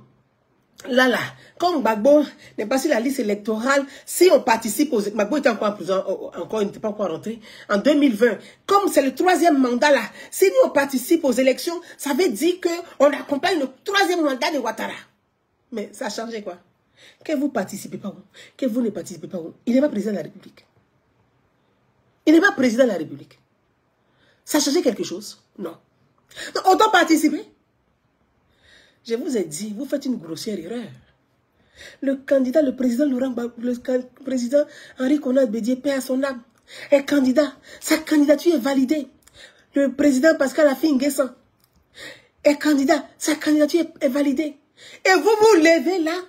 là, comme Gbagbo n'est pas sur la liste électorale, si on participe aux... Gbagbo était encore en prison, encore, il n'était pas encore rentré. En 2020, comme c'est le 3e mandat là, si nous on participe aux élections, ça veut dire qu'on accompagne le 3e mandat de Ouattara. Mais ça a changé quoi? Que vous participez pas où? Que vous ne participez pas où? Il n'est pas président de la République. Il n'est pas président de la République. Ça a changé quelque chose? Non. Donc, autant participer. Je vous ai dit, vous faites une grossière erreur. Le candidat, le président Laurent Gbagbo, le président Henri Konan Bédié, paix à son âme, est candidat. Sa candidature est validée. Le président Pascal Affi N'Guessan est candidat. Sa candidature est validée. Et vous vous levez là,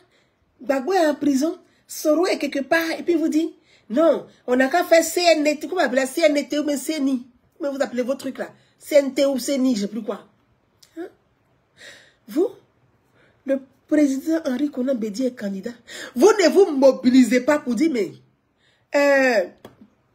Gbagbo est en prison, Soro est quelque part, et puis vous dites, non, on n'a qu'à faire CNT, comment vous appelez CNT ou bien CNI? Comment vous appelez vos trucs là? CNT ou CNI, je ne sais plus quoi. Hein? Vous, le président Henri Konan Bédié est candidat. Vous ne vous mobilisez pas pour dire, mais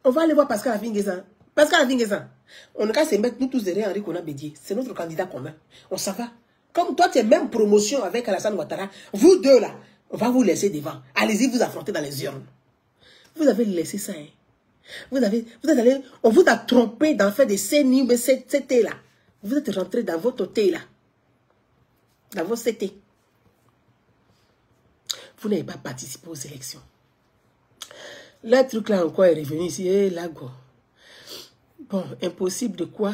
on va aller voir Pascal Affi N'Guessan. Pascal Affi N'Guessan, on n'a qu'à se mettre nous tous derrière Henri Konan Bédié. C'est notre candidat commun. On s'en va. Comme toi, tu es même promotion avec Alassane Ouattara. Vous deux là, on va vous laisser devant. Allez-y vous affronter dans les urnes. Vous avez laissé ça. Hein. Vous êtes allé, on vous a trompé d'en faire des CNI, mais c'était là. Vous êtes rentré dans votre thé là. Dans vos CT. Vous n'avez pas participé aux élections. Le truc là encore est revenu ici. Et là, go. Bon, impossible de quoi?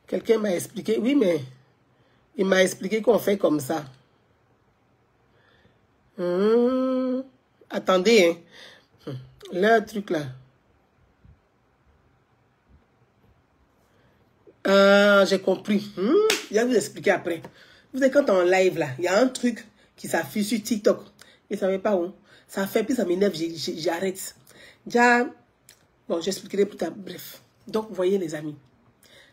Quelqu'un m'a expliqué. Oui, mais il m'a expliqué qu'on fait comme ça. Attendez, hein. Le truc là. Ah, j'ai compris. Je vais vous expliquer après. Vous savez, quand on est en live là, il y a un truc qui s'affiche sur TikTok. Et ça ne savez pas où. Ça fait, puis ça m'énerve, j'arrête. Déjà, bon, j'expliquerai plus tard. Bref. Donc, vous voyez les amis.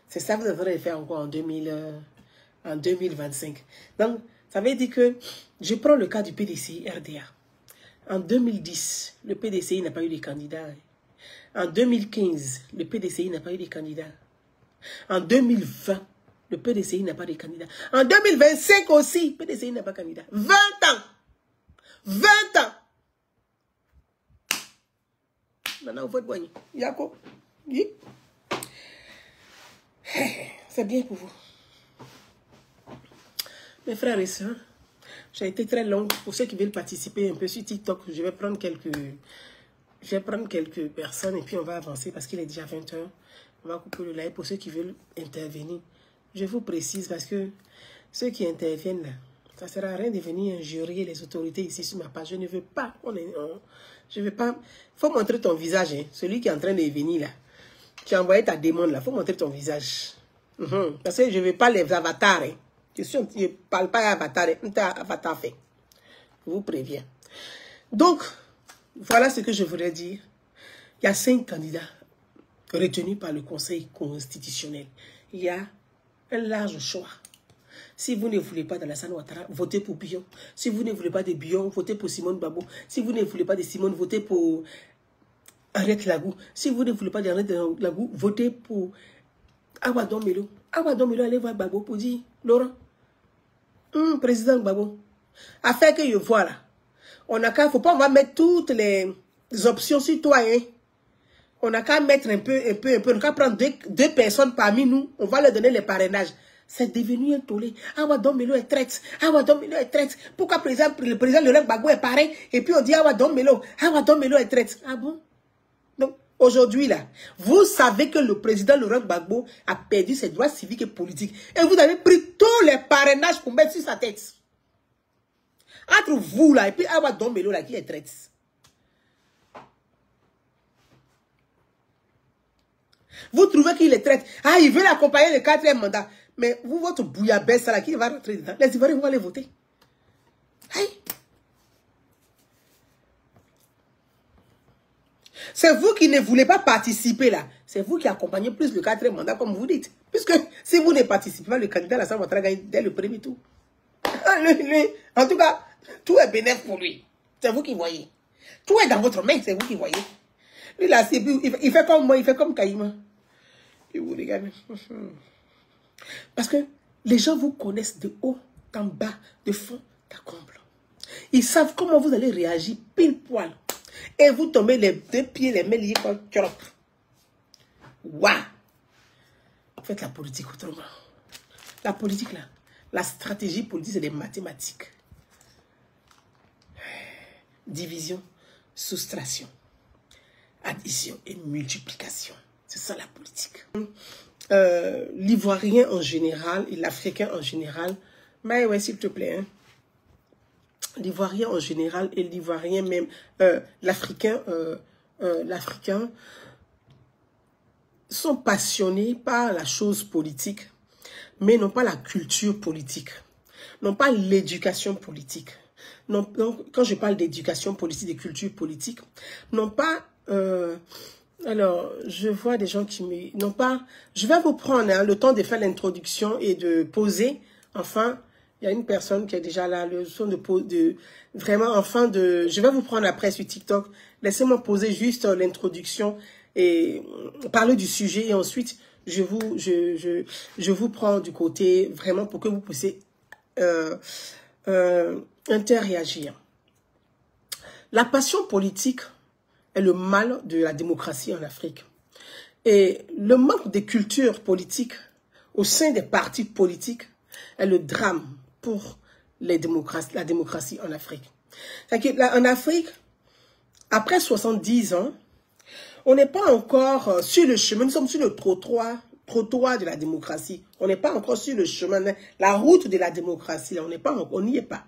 C'est ça que vous devrez faire encore en 2025. Donc, ça veut dire que je prends le cas du PDCI RDA. En 2010, le PDCI n'a pas eu de candidat. En 2015, le PDCI n'a pas eu de candidat. En 2020, le PDCI n'a pas de candidat. En 2025 aussi, le PDCI n'a pas de candidat. 20 ans. 20 ans. Maintenant, vous faites boigner. Yako. Oui. C'est bien pour vous. Mes frères et sœurs, j'ai été très longue. Pour ceux qui veulent participer un peu sur TikTok, je vais prendre quelques personnes et puis on va avancer parce qu'il est déjà 20 h. On va couper le live pour ceux qui veulent intervenir. Je vous précise parce que ceux qui interviennent là, ça ne sert à rien de venir injurier les autorités ici sur ma page. Je ne veux pas. Je ne veux pas. Il faut montrer ton visage. Hein. Celui qui est en train de venir là. Tu as envoyé ta démon là. Il faut montrer ton visage. Parce que je ne veux pas les avatars. Hein. Je ne parle pas avatar. Avatar fait. Je vous préviens. Donc, voilà ce que je voulais dire. Il y a 5 candidats retenus par le Conseil constitutionnel. Il y a un large choix. Si vous ne voulez pas d'Alassane Ouattara, votez pour Bion. Si vous ne voulez pas de Bion, votez pour Simone Babo. Si vous ne voulez pas de Simone, votez pour Henriette Lagou. Si vous ne voulez pas d'Henriette Lagou, votez pour Awadon Melo. Awadon Melo, allez voir Babo pour dire, Laurent, président Babo, afin que je vois là, on n'a qu'à, faut pas, on va mettre toutes les options sur toi, hein. On n'a qu'à mettre un peu, on n'a qu'à prendre deux personnes parmi nous, on va leur donner les parrainages. C'est devenu un tollé. Awadon Melo est traite. Awadon Melo est traite. Pourquoi le président Laurent Gbagbo est parrain et puis on dit Awadon Melo est traite. Ah bon? Donc, aujourd'hui là, vous savez que le président Laurent Gbagbo a perdu ses droits civiques et politiques. Et vous avez pris tous les parrainages pour mettre sur sa tête. Entre vous là et puis Awadon Melo là qui est traite. Vous trouvez qu'il est traite. Ah, il veut l'accompagner le 4e mandat. Mais vous, votre bouillabaisse là, qui va rentrer dedans? Les Ivoiriens vont aller voter. Hey. C'est vous qui ne voulez pas participer là. C'est vous qui accompagnez plus le 4e mandat, comme vous dites. Puisque si vous ne participez pas, le candidat Alassane Ouattara gagne dès le premier tour. En tout cas, tout est bénéfique pour lui. C'est vous qui voyez. Tout est dans votre main, c'est vous qui voyez. Lui là, il fait comme moi, il fait comme Caïma. Et vous regardez. Parce que les gens vous connaissent de haut en bas, de fond en comble. Ils savent comment vous allez réagir pile poil. Et vous tombez les 2 pieds, les mains liés comme trop. Waouh! Faites la politique autrement. La politique là, la stratégie politique, c'est des mathématiques. Division, soustraction, addition et multiplication. C'est ça la politique. L'Ivoirien en général et l'Africain en général, mais ouais, s'il te plaît, hein. L'Ivoirien en général et l'Ivoirien même, l'Africain sont passionnés par la chose politique, mais n'ont pas la culture politique, n'ont pas l'éducation politique. Non, quand je parle d'éducation politique, de culture politique, n'ont pas... alors, je vois des gens qui n'ont pas... Je vais vous prendre hein, le temps de faire l'introduction et de poser. Enfin, il y a une personne qui est déjà là, le son de vraiment, enfin, je vais vous prendre après sur TikTok. Laissez-moi poser juste l'introduction et parler du sujet. Et ensuite, je vous prends du côté vraiment pour que vous puissiez interréagir. La passion politique est le mal de la démocratie en Afrique. Et le manque de culture politique au sein des partis politiques est le drame pour la démocratie en Afrique. En Afrique, après 70 ans, on n'est pas encore sur le chemin, nous sommes sur le trottoir de la démocratie. On n'est pas encore sur le chemin, la route de la démocratie, là, on n'y est pas.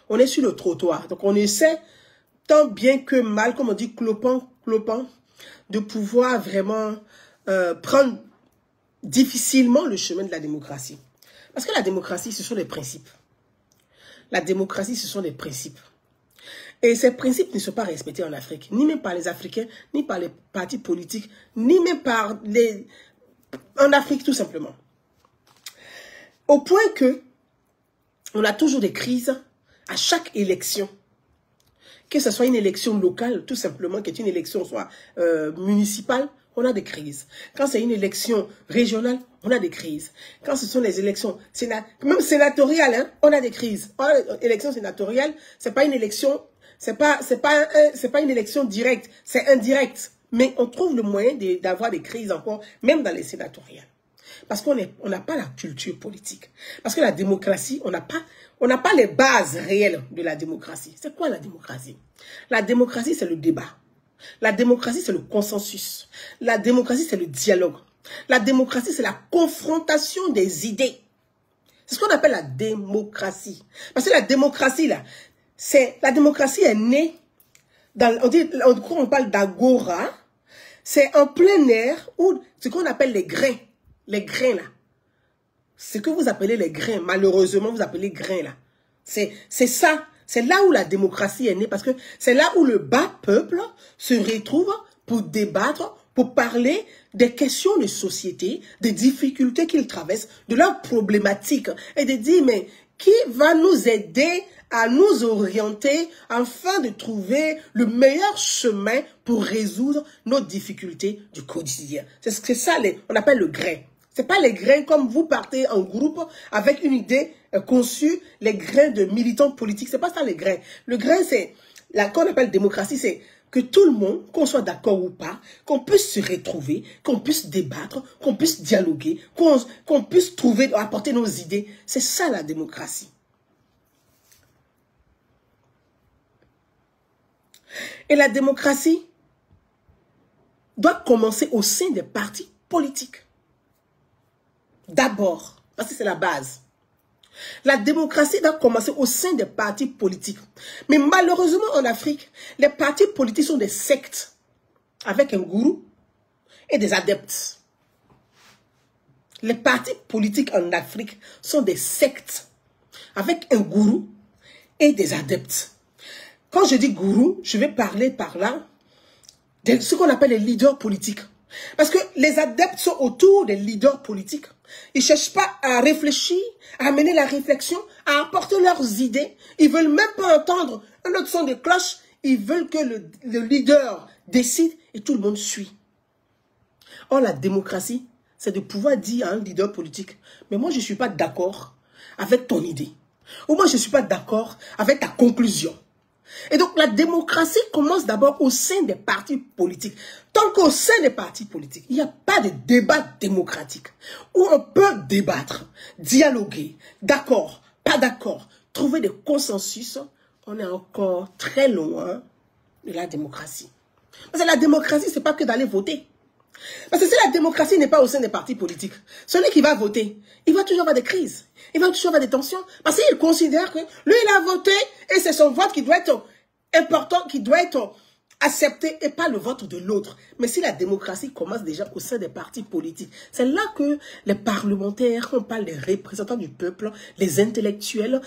On est sur le trottoir. Donc on essaie, tant bien que mal, comme on dit, clopant, de pouvoir vraiment prendre difficilement le chemin de la démocratie. Parce que la démocratie, ce sont des principes. La démocratie, ce sont des principes. Et ces principes ne sont pas respectés en Afrique, ni même par les Africains, ni par les partis politiques, ni même par les... En Afrique, tout simplement. Au point que on a toujours des crises à chaque élection. Que ce soit une élection locale, tout simplement, qui est une élection soit municipale, on a des crises. Quand c'est une élection régionale, on a des crises. Quand ce sont les élections même sénatoriales, hein, on a des crises. Élection sénatoriale, c'est pas une élection, c'est pas une élection directe, c'est indirect. Mais on trouve le moyen d'avoir des crises encore, même dans les sénatoriales. Parce qu'on n'a pas la culture politique. Parce que la démocratie, on n'a pas les bases réelles de la démocratie. C'est quoi la démocratie? La démocratie, c'est le débat. La démocratie, c'est le consensus. La démocratie, c'est le dialogue. La démocratie, c'est la confrontation des idées. C'est ce qu'on appelle la démocratie. Parce que la démocratie, là, la démocratie est née, on parle d'agora, c'est en plein air, ou ce qu'on appelle les grains. Les grains, là. Ce que vous appelez les grains, malheureusement, vous appelez grains, là. C'est ça. C'est là où la démocratie est née, parce que c'est là où le bas peuple se retrouve pour débattre, pour parler des questions de société, des difficultés qu'ils traversent, de leurs problématiques, et de dire, mais qui va nous aider à nous orienter afin de trouver le meilleur chemin pour résoudre nos difficultés du quotidien. C'est ça, on appelle le grain. C'est pas les grains comme vous partez en groupe avec une idée conçue, les grains de militants politiques. C'est pas ça les grains. Le grain, c'est, qu'on appelle démocratie, c'est que tout le monde, qu'on soit d'accord ou pas, qu'on puisse se retrouver, qu'on puisse débattre, qu'on puisse dialoguer, qu'on puisse trouver, apporter nos idées. C'est ça la démocratie. Et la démocratie doit commencer au sein des partis politiques. D'abord, parce que c'est la base. La démocratie doit commencer au sein des partis politiques. Mais malheureusement en Afrique, les partis politiques sont des sectes avec un gourou et des adeptes. Les partis politiques en Afrique sont des sectes avec un gourou et des adeptes. Quand je dis gourou, je vais parler par là de ce qu'on appelle les leaders politiques. Parce que les adeptes sont autour des leaders politiques. Ils ne cherchent pas à réfléchir, à amener la réflexion, à apporter leurs idées. Ils ne veulent même pas entendre un autre son de cloche. Ils veulent que le leader décide et tout le monde suit. Or, la démocratie, c'est de pouvoir dire à un leader politique, mais moi, je ne suis pas d'accord avec ton idée. Ou moi, je ne suis pas d'accord avec ta conclusion. Et donc, la démocratie commence d'abord au sein des partis politiques. Tant qu'au sein des partis politiques, il n'y a pas de débat démocratique où on peut débattre, dialoguer, d'accord, pas d'accord, trouver des consensus, on est encore très loin de la démocratie. Parce que la démocratie, ce n'est pas que d'aller voter. Parce que si la démocratie n'est pas au sein des partis politiques, celui qui va voter, il va toujours avoir des crises, il va toujours avoir des tensions, parce qu'il considère que lui, il a voté et c'est son vote qui doit être important, qui doit être accepté et pas le vote de l'autre. Mais si la démocratie commence déjà au sein des partis politiques, c'est là que les parlementaires, on parle des représentants du peuple, les intellectuels,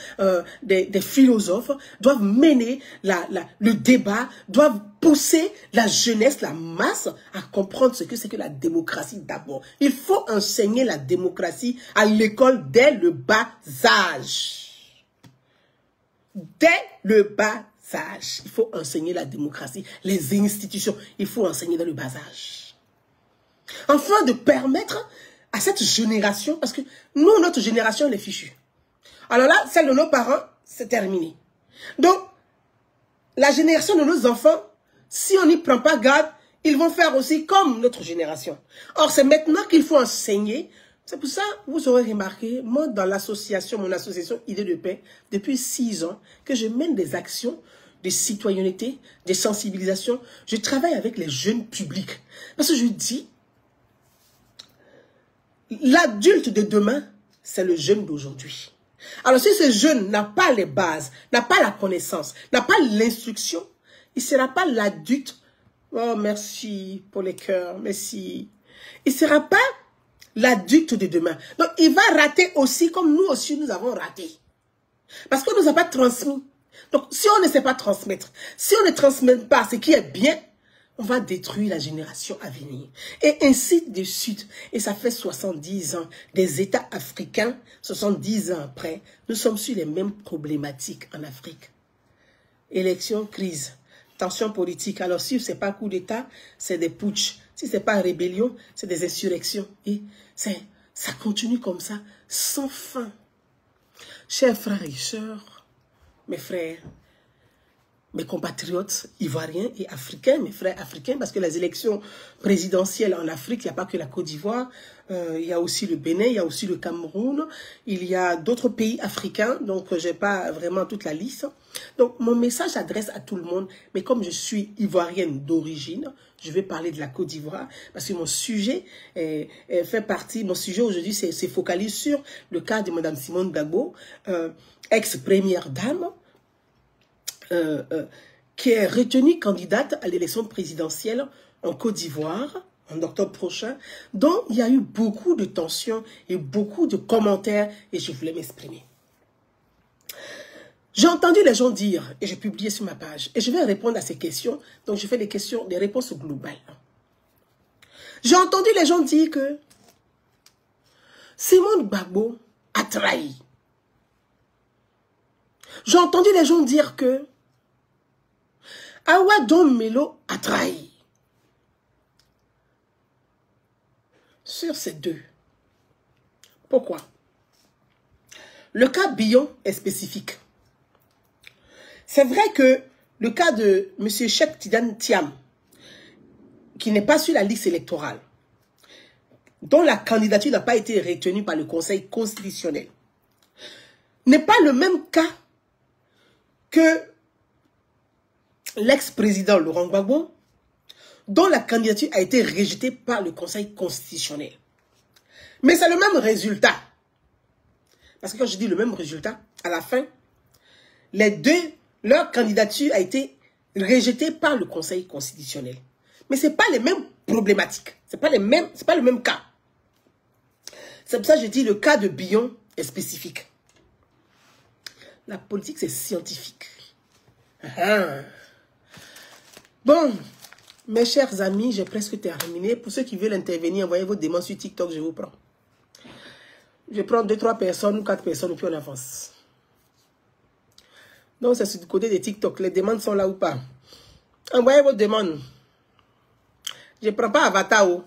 des philosophes, doivent mener le débat, doivent pousser la jeunesse, la masse à comprendre ce que c'est que la démocratie d'abord. Il faut enseigner la démocratie à l'école dès le bas âge. Dès le bas âge. Il faut enseigner la démocratie, les institutions. Il faut enseigner dans le bas âge. Afin de permettre à cette génération, parce que nous, notre génération, elle est fichue. Alors là, celle de nos parents, c'est terminé. Donc, la génération de nos enfants, si on n'y prend pas garde, ils vont faire aussi comme notre génération. Or, c'est maintenant qu'il faut enseigner. C'est pour ça, vous aurez remarqué, moi, dans l'association, mon association Idée de Paix, depuis 6 ans, que je mène des actions de citoyenneté, de sensibilisation. Je travaille avec les jeunes publics. Parce que je dis, l'adulte de demain, c'est le jeune d'aujourd'hui. Alors, si ce jeune n'a pas les bases, n'a pas la connaissance, n'a pas l'instruction, il ne sera pas l'adulte. Oh, merci pour les cœurs, merci. Il ne sera pas l'adulte de demain. Donc, il va rater aussi comme nous aussi, nous avons raté. Parce qu'on ne nous a pas transmis. Donc, si on ne sait pas transmettre, si on ne transmet pas ce qui est bien, on va détruire la génération à venir. Et ainsi de suite. Et ça fait 70 ans des États africains, 70 ans après, nous sommes sur les mêmes problématiques en Afrique. Élection, crise, tension politique. Alors, si ce n'est pas coup d'État, c'est des putsch. Si ce n'est pas rébellion, c'est des insurrections. Et ça continue comme ça, sans fin. Chers frères et sœurs, mes frères, mes compatriotes ivoiriens et africains, mes frères africains, parce que les élections présidentielles en Afrique, il n'y a pas que la Côte d'Ivoire, il y a aussi le Bénin, il y a aussi le Cameroun, il y a d'autres pays africains, donc je n'ai pas vraiment toute la liste. Donc mon message s'adresse à tout le monde, mais comme je suis ivoirienne d'origine, je vais parler de la Côte d'Ivoire, parce que mon sujet fait partie, mon sujet aujourd'hui se focalise sur le cas de Mme Simone Gbagbo, ex-première dame, qui est retenue candidate à l'élection présidentielle en Côte d'Ivoire en octobre prochain, dont il y a eu beaucoup de tensions et beaucoup de commentaires et je voulais m'exprimer. J'ai entendu les gens dire, et j'ai publié sur ma page, et je vais répondre à ces questions, donc je fais des réponses globales. J'ai entendu les gens dire que Simone Gbagbo a trahi. J'ai entendu les gens dire que Awa Don Melo a trahi. Sur ces deux. Pourquoi? Le cas Billon est spécifique. C'est vrai que le cas de M. Cheikh Tidiane Thiam, qui n'est pas sur la liste électorale, dont la candidature n'a pas été retenue par le Conseil constitutionnel, n'est pas le même cas que l'ex-président Laurent Gbagbo, dont la candidature a été rejetée par le Conseil constitutionnel. Mais c'est le même résultat. Parce que quand je dis le même résultat, à la fin, les deux, leur candidature a été rejetée par le Conseil constitutionnel. Mais ce n'est pas les mêmes problématiques. Ce n'est pas le même cas. C'est pour ça que je dis le cas de Billon est spécifique. La politique, c'est scientifique. Bon, mes chers amis, j'ai presque terminé. Pour ceux qui veulent intervenir, envoyez vos demandes sur TikTok, je vous prends. Je prends 2-3 personnes ou 4 personnes et puis on avance. Donc, c'est sur le côté de TikTok. Les demandes sont là ou pas. Envoyez vos demandes. Je ne prends pas Avatar. Oh.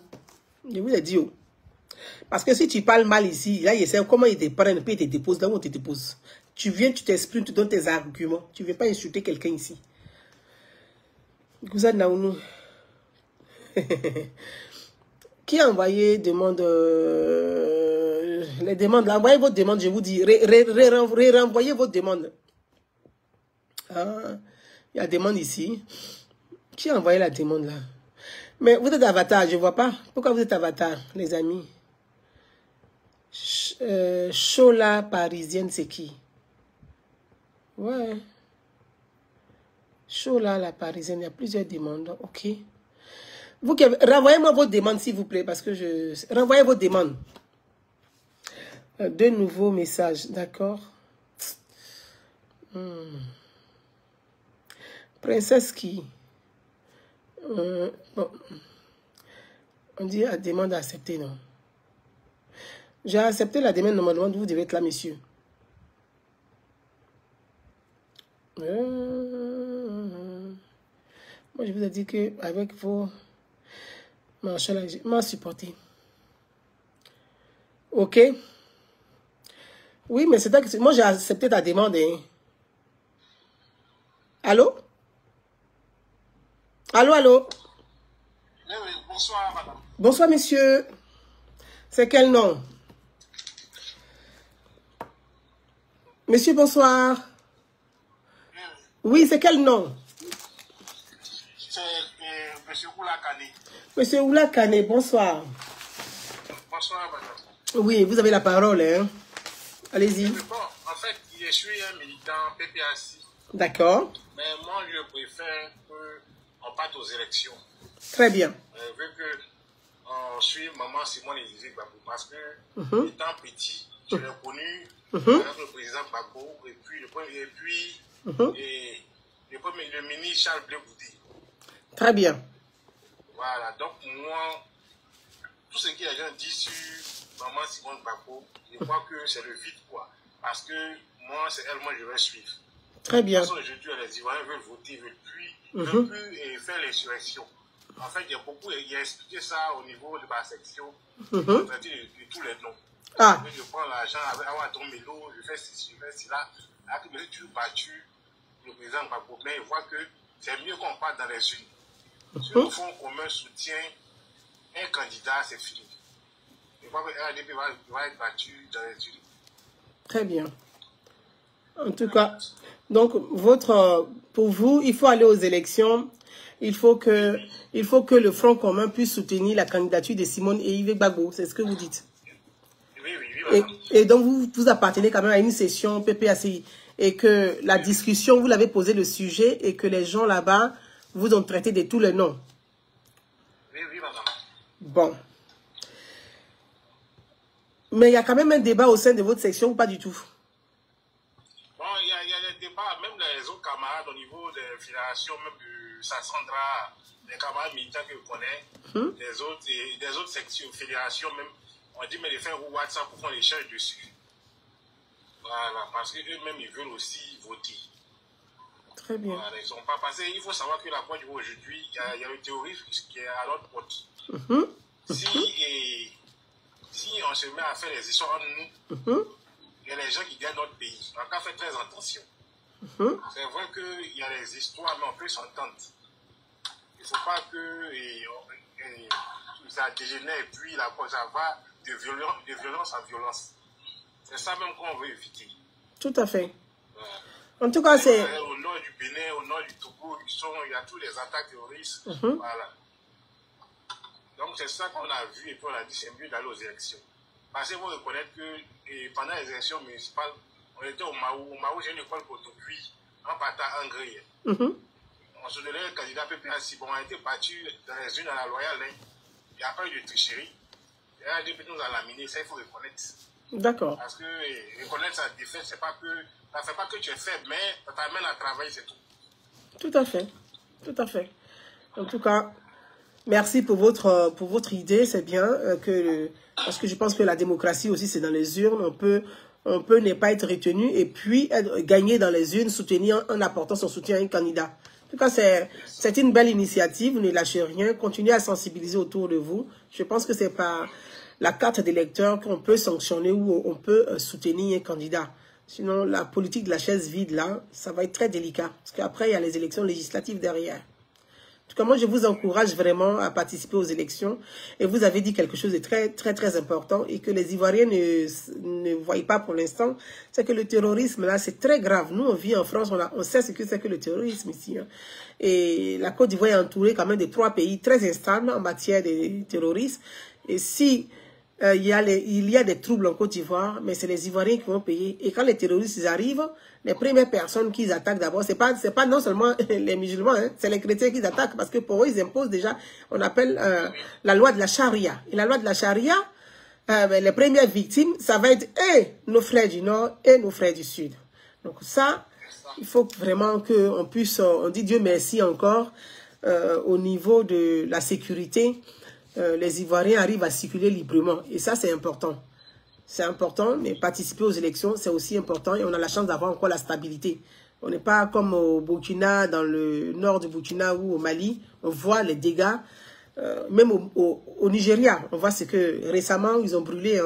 Je vous ai dit. Oh. Parce que si tu parles mal ici, là, il sait comment ils te prennent, puis ils te déposent là où on te dépose. Tu viens, tu t'exprimes, tu donnes tes arguments. Tu ne viens pas insulter quelqu'un ici. Vous êtes Naounou. Qui a envoyé demande les demandes là? Envoyez vos demandes, je vous dis. Renvoyez vos demandes. Ah, il y a demande ici. Qui a envoyé la demande là? Mais vous êtes Avatar, je ne vois pas. Pourquoi vous êtes Avatar, les amis? Chola parisienne, c'est qui? Ouais. Chola, la parisienne, il y a plusieurs demandes. Ok. Vous, renvoyez-moi vos demandes, s'il vous plaît, parce que je... Renvoyez vos demandes. De nouveaux messages, d'accord. Princesse qui? Bon. On dit la demande acceptée, non? J'ai accepté la demande, normalement, vous devez être là, monsieur. Moi, je vous ai dit qu'avec vos marchands, je m'en supporté. Ok? Oui, mais c'est que moi, j'ai accepté ta demande. Hein. Allô? Allô, allô? Bonsoir, madame. Bonsoir, monsieur. C'est quel nom? Monsieur, bonsoir. Oui, c'est quel nom? C'est monsieur Oulakane. Monsieur Oulakane, bonsoir. Bonsoir, madame. Oui, vous avez la parole, hein. Allez-y. Bon, en fait, je suis un militant PPAC. D'accord. Mais moi, je préfère qu'on parte aux élections. Très bien. Vu que on suit maman Simone Élisée Gbagbo, parce que étant petit, je l'ai connu avec le président Gbagbo et puis le ministre Charles Blé Goudé. Très bien. Voilà, donc moi, tout ce que les gens disent sur maman Simone Gbagbo, je crois que c'est le vide, quoi. Parce que moi, c'est elle, moi, je vais suivre. Très bien. De toute façon, aujourd'hui, les Ivoiriens veulent voter, veulent plus faire l'insurrection. En fait, il y a expliqué ça au niveau de ma section. De tous les noms. Ah. Je prends l'argent avec Awadon Melo, je fais ceci, je fais cela. Après, tu battu le président Gbagbo, mais il voit que c'est mieux qu'on parte dans les urnes. Si le Front commun soutient un candidat, c'est fini. Je crois que RDP va être battu dans les urnes. Très bien. En tout cas, donc, pour vous, il faut aller aux élections. Il faut que le Front commun puisse soutenir la candidature de Simone et Yves Gbagbo. C'est ce que vous dites. Oui. Et donc, vous appartenez quand même à une session PPACI. Et que la discussion, vous l'avez posé le sujet et que les gens là-bas vous ont traité de tous les noms. Oui, madame. Bon. Mais il y a quand même un débat au sein de votre section ou pas du tout? Bon, il y a des débats, même les autres camarades au niveau des fédérations, même de Sassandra, les camarades militants que je connais, des autres sections, fédérations même, on dit mais les faire WhatsApp pour qu'on les cherche dessus. Voilà, parce qu'eux-mêmes ils veulent aussi voter. Très bien. Voilà, ils sont pas passés. Il faut savoir que la Côte d'Ivoire aujourd'hui, il y a le terrorisme qui est à l'autre porte. Si on se met à faire les histoires entre nous, il y a les gens qui gagnent notre pays. On a fait très attention. C'est vrai qu'il y a les histoires, mais on peut s'entendre. Il ne faut pas que ça dégénère et puis ça va de violence en violence. C'est ça même qu'on veut éviter. Tout à fait. En tout cas, c'est... Au nord du Bénin, au nord du Togo, il y a tous les attaques terroristes. Voilà. Donc c'est ça qu'on a vu et puis on a dit c'est mieux d'aller aux élections. Parce qu'il faut reconnaître que pendant les élections municipales, on était au Maou. Au Maou, j'ai une école pour tout cuit en partant en grille. On se donnait le candidat PPAC. Bon, on a été battu dans les unes à la loyale. Il n'y a pas eu de tricherie. Et la DP nous a laminé, ça il faut reconnaître. D'accord. Parce que reconnaître sa défaite, ça ne fait pas que tu es faible, mais ça t'amène à travailler, c'est tout. Tout à fait. Tout à fait. En tout cas, merci pour votre idée. C'est bien parce que je pense que la démocratie aussi, c'est dans les urnes. On peut ne pas être retenu et puis gagner dans les urnes, soutenir en apportant son soutien à un candidat. En tout cas, c'est une belle initiative. Ne lâchez rien. Continuez à sensibiliser autour de vous. Je pense que c'est par la carte d'électeur qu'on peut sanctionner ou on peut soutenir un candidat. Sinon, la politique de la chaise vide, là, ça va être très délicat. Parce qu'après, il y a les élections législatives derrière. En tout cas, moi, je vous encourage vraiment à participer aux élections. Et vous avez dit quelque chose de très, très, très important et que les Ivoiriens ne voient pas pour l'instant. C'est que le terrorisme, là, c'est très grave. Nous, on vit en France, on sait ce que c'est que le terrorisme ici. Hein. Et la Côte d'Ivoire est entourée quand même de 3 pays très instables en matière de terrorisme. Et si... il y a des troubles en Côte d'Ivoire, mais c'est les Ivoiriens qui vont payer. Et quand les terroristes ils arrivent, les premières personnes qu'ils attaquent d'abord, c'est pas non seulement les musulmans, hein, c'est les chrétiens qu'ils attaquent, parce que pour eux, ils imposent déjà, on appelle la loi de la charia. Et la loi de la charia, les premières victimes, ça va être nos frères du Nord et nos frères du Sud. Donc ça, il faut vraiment qu'on puisse, on dit Dieu merci encore, au niveau de la sécurité, les Ivoiriens arrivent à circuler librement. Et ça, c'est important. C'est important, mais participer aux élections, c'est aussi important. Et on a la chance d'avoir encore la stabilité. On n'est pas comme au Burkina, dans le nord du Burkina ou au Mali. On voit les dégâts. Même au Nigeria, on voit ce que récemment, ils ont brûlé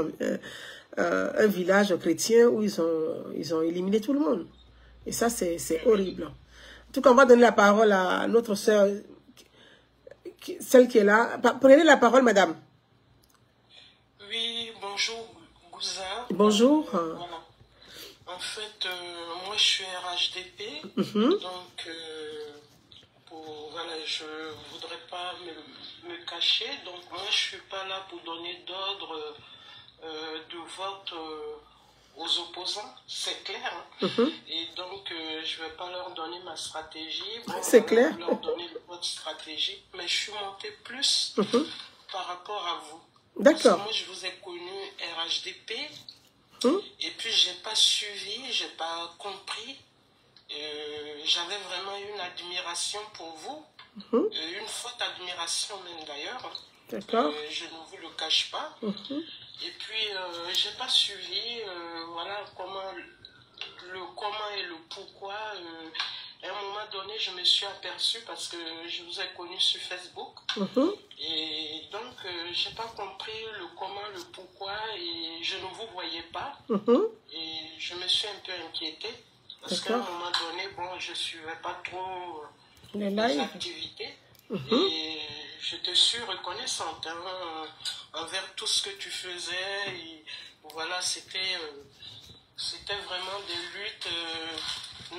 un village chrétien où ils ont éliminé tout le monde. Et ça, c'est horrible. En tout cas, on va donner la parole à notre sœur celle qui est là. Prenez la parole, madame. Oui, bonjour, Gouza. Bonjour. Voilà. En fait, moi, je suis RHDP. Donc, voilà, je ne voudrais pas me cacher. Donc, moi, je ne suis pas là pour donner d'ordre de vote aux opposants, c'est clair. Et donc, je ne vais pas leur donner ma stratégie. Bon, c'est clair. Leur donner votre stratégie. Mais je suis montée plus par rapport à vous. D'accord. Moi, je vous ai connu RHDP. Et puis, je n'ai pas suivi, je n'ai pas compris. J'avais vraiment une admiration pour vous. Une forte admiration même d'ailleurs. D'accord. Je ne vous le cache pas. Et puis, je n'ai pas suivi voilà, le comment et le pourquoi. À un moment donné, je me suis aperçue parce que je vous ai connu sur Facebook. Et donc, je n'ai pas compris le comment, le pourquoi et je ne vous voyais pas. Et je me suis un peu inquiétée parce qu'à un moment donné, bon, je ne suivais pas trop les activités. Et je te suis reconnaissante envers tout ce que tu faisais. Et voilà, c'était vraiment des luttes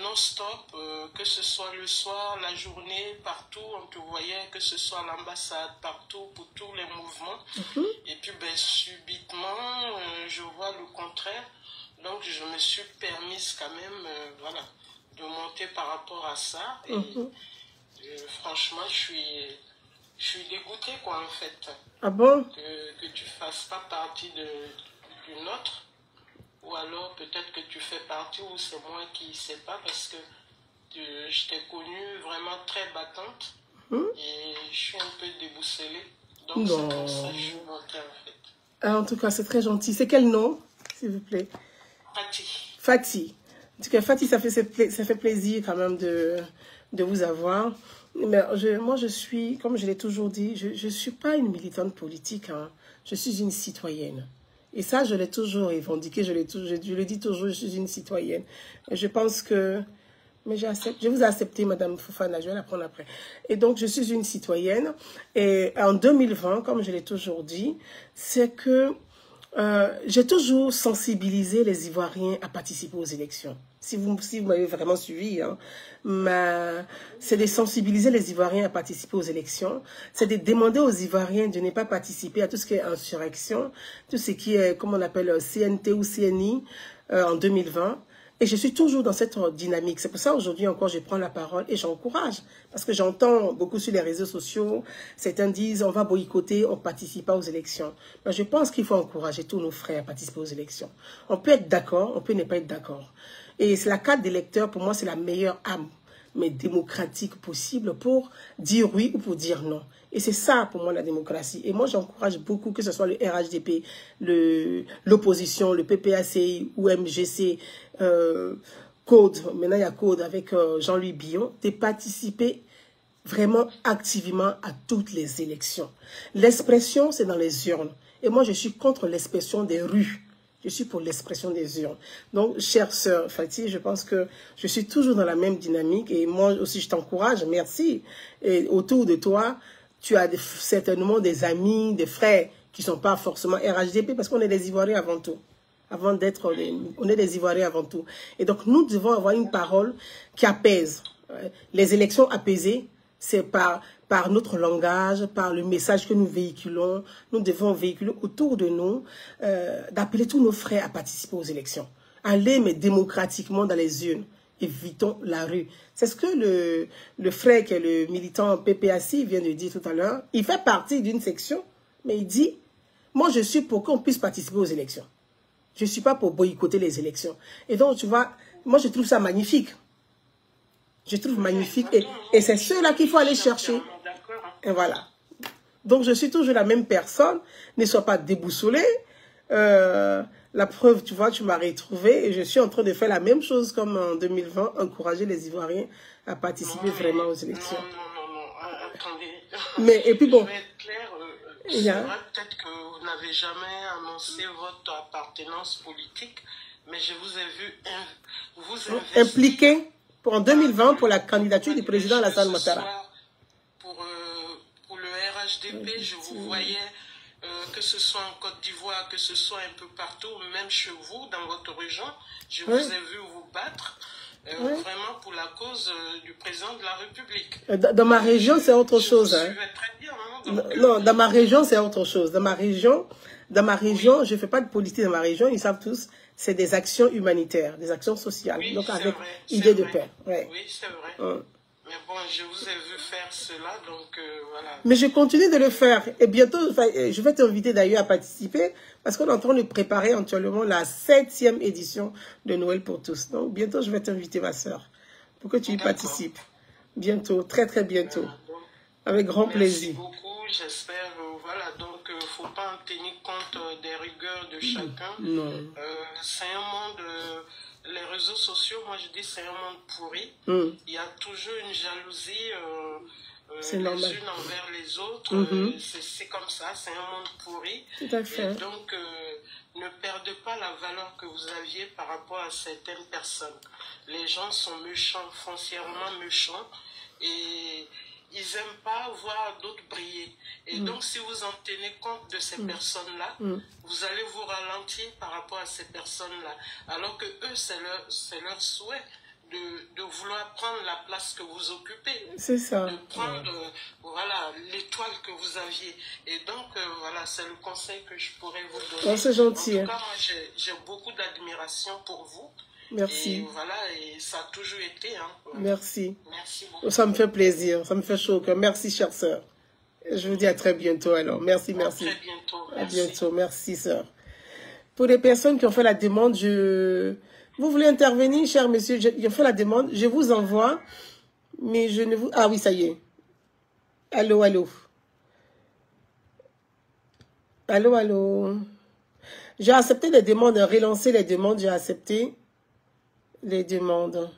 non-stop, que ce soit le soir, la journée, partout, on te voyait, que ce soit à l'ambassade, partout, pour tous les mouvements. Et puis, ben, subitement, je vois le contraire. Donc, je me suis permise quand même, voilà, de monter par rapport à ça. Et franchement, je suis dégoûtée, quoi, en fait. Ah bon? Que tu ne fasses pas partie du nôtre. Ou alors peut-être que tu fais partie ou c'est moi qui ne sais pas parce que je t'ai connue vraiment très battante et je suis un peu déboussolée. Donc c'est pour ça que je suis montée en fait. Ah, en tout cas, c'est très gentil. C'est quel nom, s'il vous plaît? Fatih. Fatih. En tout cas, Fatih, ça fait plaisir quand même de vous avoir. Mais moi, je suis, comme je l'ai toujours dit, je ne suis pas une militante politique. Hein. Je suis une citoyenne. Et ça, je l'ai toujours revendiqué, je le dis toujours, je suis une citoyenne. Et je pense que... Mais je vous ai accepté, Madame Fofana, je vais la prendre après. Et donc, je suis une citoyenne. Et en 2020, comme je l'ai toujours dit, c'est que j'ai toujours sensibilisé les Ivoiriens à participer aux élections. Si vous m'avez vraiment suivi, hein, c'est de sensibiliser les Ivoiriens à participer aux élections. C'est de demander aux Ivoiriens de ne pas participer à tout ce qui est insurrection, tout ce qui est, comme on appelle, CNT ou CNI en 2020. Et je suis toujours dans cette dynamique. C'est pour ça aujourd'hui encore, je prends la parole et j'encourage. Parce que j'entends beaucoup sur les réseaux sociaux, certains disent on va boycotter, on ne participe pas aux élections. Mais je pense qu'il faut encourager tous nos frères à participer aux élections. On peut être d'accord, on peut ne pas être d'accord. Et c'est la carte d'électeur, pour moi, c'est la meilleure arme, mais démocratique possible pour dire oui ou pour dire non. Et c'est ça, pour moi, la démocratie. Et moi, j'encourage beaucoup, que ce soit le RHDP, l'opposition, le PPACI ou MGC, Code, maintenant il y a Code avec Jean-Louis Billon, de participer vraiment activement à toutes les élections. L'expression, c'est dans les urnes. Et moi, je suis contre l'expression des rues. Je suis pour l'expression des urnes. Donc, chère sœur Fatih, je pense que je suis toujours dans la même dynamique. Et moi aussi, je t'encourage. Merci. Et autour de toi, tu as certainement des amis, des frères qui ne sont pas forcément RHDP parce qu'on est des Ivoiriens avant tout. Avant d'être, on est des Ivoiriens avant tout. Et donc, nous devons avoir une parole qui apaise. Les élections apaisées, c'est par notre langage, par le message que nous véhiculons. Nous devons véhiculer autour de nous, d'appeler tous nos frères à participer aux élections. Aller, mais démocratiquement dans les urnes. Évitons la rue. C'est ce que le frère qui est le militant PPAC vient de dire tout à l'heure. Il fait partie d'une section, mais il dit, moi je suis pour qu'on puisse participer aux élections. Je ne suis pas pour boycotter les élections. Et donc, tu vois, moi je trouve ça magnifique. Je trouve magnifique. Et c'est ceux-là qu'il faut aller chercher. Et voilà. Donc, je suis toujours la même personne. Ne sois pas déboussolé. La preuve, tu vois, tu m'as retrouvé. Et je suis en train de faire la même chose comme en 2020. Encourager les Ivoiriens à participer vraiment aux élections. Non, attendez. Mais, et puis bon. Je vais être claire. C'est vrai peut-être que vous n'avez jamais annoncé votre appartenance politique. Mais je vous ai vu vous impliqué en 2020 pour la candidature du président Alassane Ouattara. Pour le HDP, je vous voyais, que ce soit en Côte d'Ivoire, que ce soit un peu partout, même chez vous, dans votre région, je vous ai vu vous battre. Vraiment pour la cause du président de la République. Dans ma région, c'est autre chose. Je suivais très bien. Hein, donc, non, dans ma région, c'est autre chose. Dans ma région, oui. Je ne fais pas de politique dans ma région, ils savent tous. C'est des actions humanitaires, des actions sociales. Oui, donc avec vrai, idée de vrai. paix. Ouais. Oui, c'est vrai. Mais bon, je vous ai vu faire cela, donc voilà. Mais je continue de le faire. Et bientôt, je vais t'inviter d'ailleurs à participer parce qu'on est en train de préparer actuellement la 7e édition de Noël pour tous. Donc bientôt, je vais t'inviter, ma sœur, pour que tu y participes. Bientôt, très très bientôt. Voilà, donc, avec grand plaisir. Merci beaucoup, j'espère. Voilà, donc il ne faut pas en tenir compte des rigueurs de chacun. Non. C'est un monde... les réseaux sociaux, moi je dis c'est un monde pourri. Il y a toujours une jalousie les unes envers les autres. C'est comme ça, c'est un monde pourri. Tout à fait. Et donc, ne perdez pas la valeur que vous aviez par rapport à certaines personnes. Les gens sont méchants, foncièrement méchants, et ils n'aiment pas voir d'autres briller. Et donc, si vous en tenez compte de ces personnes-là, vous allez vous ralentir par rapport à ces personnes-là. Alors que eux, c'est leur souhait de vouloir prendre la place que vous occupez. C'est ça. De prendre voilà, l'étoile que vous aviez. Et donc, voilà, c'est le conseil que je pourrais vous donner. C'est gentil. En tout cas, moi, j'ai beaucoup d'admiration pour vous. Merci. Et voilà, et ça a toujours été. Hein. Merci. Merci beaucoup. Ça me fait plaisir, ça me fait chaud au cœur. Merci, chère sœur. Je vous dis à très bientôt alors. Merci, merci. À très bientôt. Merci. À bientôt. Merci, sœur. Pour les personnes qui ont fait la demande, vous voulez intervenir, cher monsieur, j'ai fait la demande, je vous envoie, mais je ne vous... Ah oui, ça y est. Allô, allô. Allô, allô. J'ai accepté les demandes, relancer les demandes, j'ai accepté les demandes.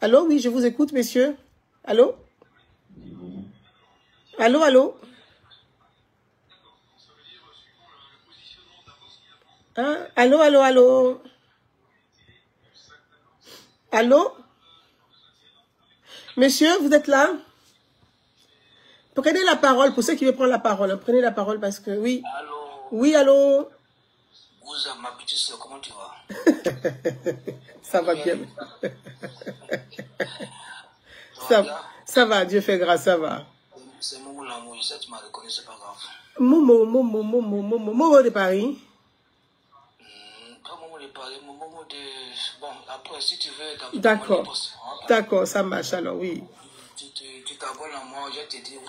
Allô, oui, je vous écoute, monsieur. Allô? Allô, allô? Hein? Allô, allô, allô? Allô? Monsieur, vous êtes là? Prenez la parole, pour ceux qui veulent prendre la parole. Prenez la parole parce que, oui. Allô? Oui, allô? Gouza, ma petite soeur, comment tu vas? Ça va bien. Ça va, Dieu fait grâce, ça va. C'est Momo l'amour, je sais, tu m'as reconnu, c'est pas grave. Momo de Paris. Pas Momo de Paris, Momo de... Bon, après, si tu veux... D'accord. D'accord, ça marche alors, oui. Tu t'abonnes à moi, je te dis où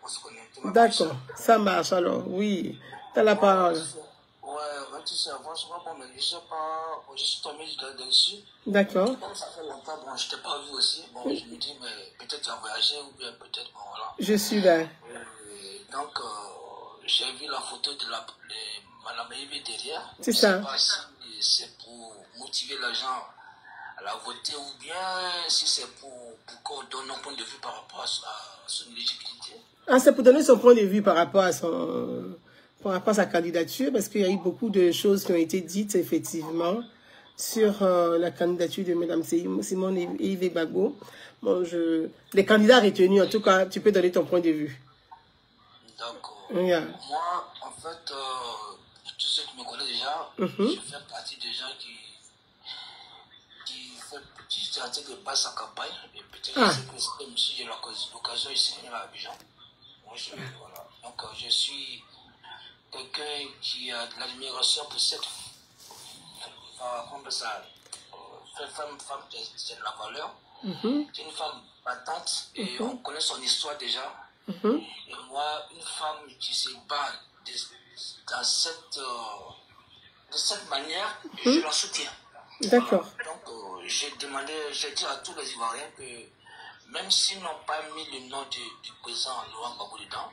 on se connaît. D'accord, ça marche alors, oui. T'as la parole. Ouais, tu sais, franchement, bon, mais je sais pas, je suis tombé dessus. D'accord. Comme ça fait longtemps, bon, je t'ai pas vu aussi. Bon, je me dis, mais peut-être tu as voyagé ou bien peut-être, bon, voilà. Je suis là. Donc, j'ai vu la photo de Madame Eve derrière. C'est ça. Je sais pas si c'est pour motiver les gens à la voter ou bien si c'est pour qu'on donne un point de vue par rapport à son éligibilité. Ah, c'est pour donner son point de vue par rapport à sa candidature, parce qu'il y a eu beaucoup de choses qui ont été dites, effectivement, sur la candidature de Mme Simone et Yves Gbagbo. Bon, les candidats retenus, en tout cas, tu peux donner ton point de vue. D'accord. Yeah. Moi, en fait, tous ceux qui me connaissent déjà, je fais partie des gens qui passe sa campagne. Et peut-être que si j'ai l'occasion ici à Abidjan. Moi, voilà. Donc, je suis quelqu'un qui a de l'admiration pour cette femme, c'est de la valeur. C'est une femme battante et on connaît son histoire déjà. Et moi, une femme qui se bat de cette manière, je la soutiens. D'accord. Donc, j'ai dit à tous les Ivoiriens que même s'ils n'ont pas mis le nom du président Laurent Gbagbo dedans,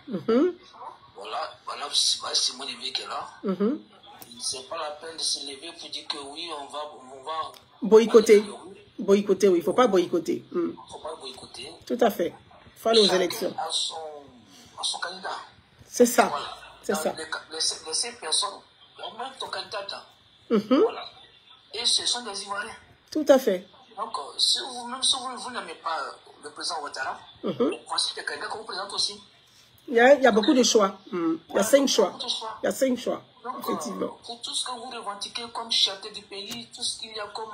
voilà, c'est mon éveil qui est là. C'est pas la peine de se lever pour dire que oui, on va boycotter. Boycotter, oui, il ne faut pas boycotter. Il ne faut pas boycotter. Tout à fait. Il faut aller aux élections. À son candidat. C'est ça. Voilà. C'est ça. Les 5 personnes, au moins ton candidat. Voilà. Et ce sont des Ivoiriens. Tout à fait. Donc, même si vous n'aimez pas le président Ouattara, voici des candidats qu'on vous présente aussi. Il y a beaucoup de choix. Il y a 5 choix. Il y a 5 choix, donc, effectivement. pour tout ce que vous revendiquez comme chef du pays, tout ce qu'il y a comme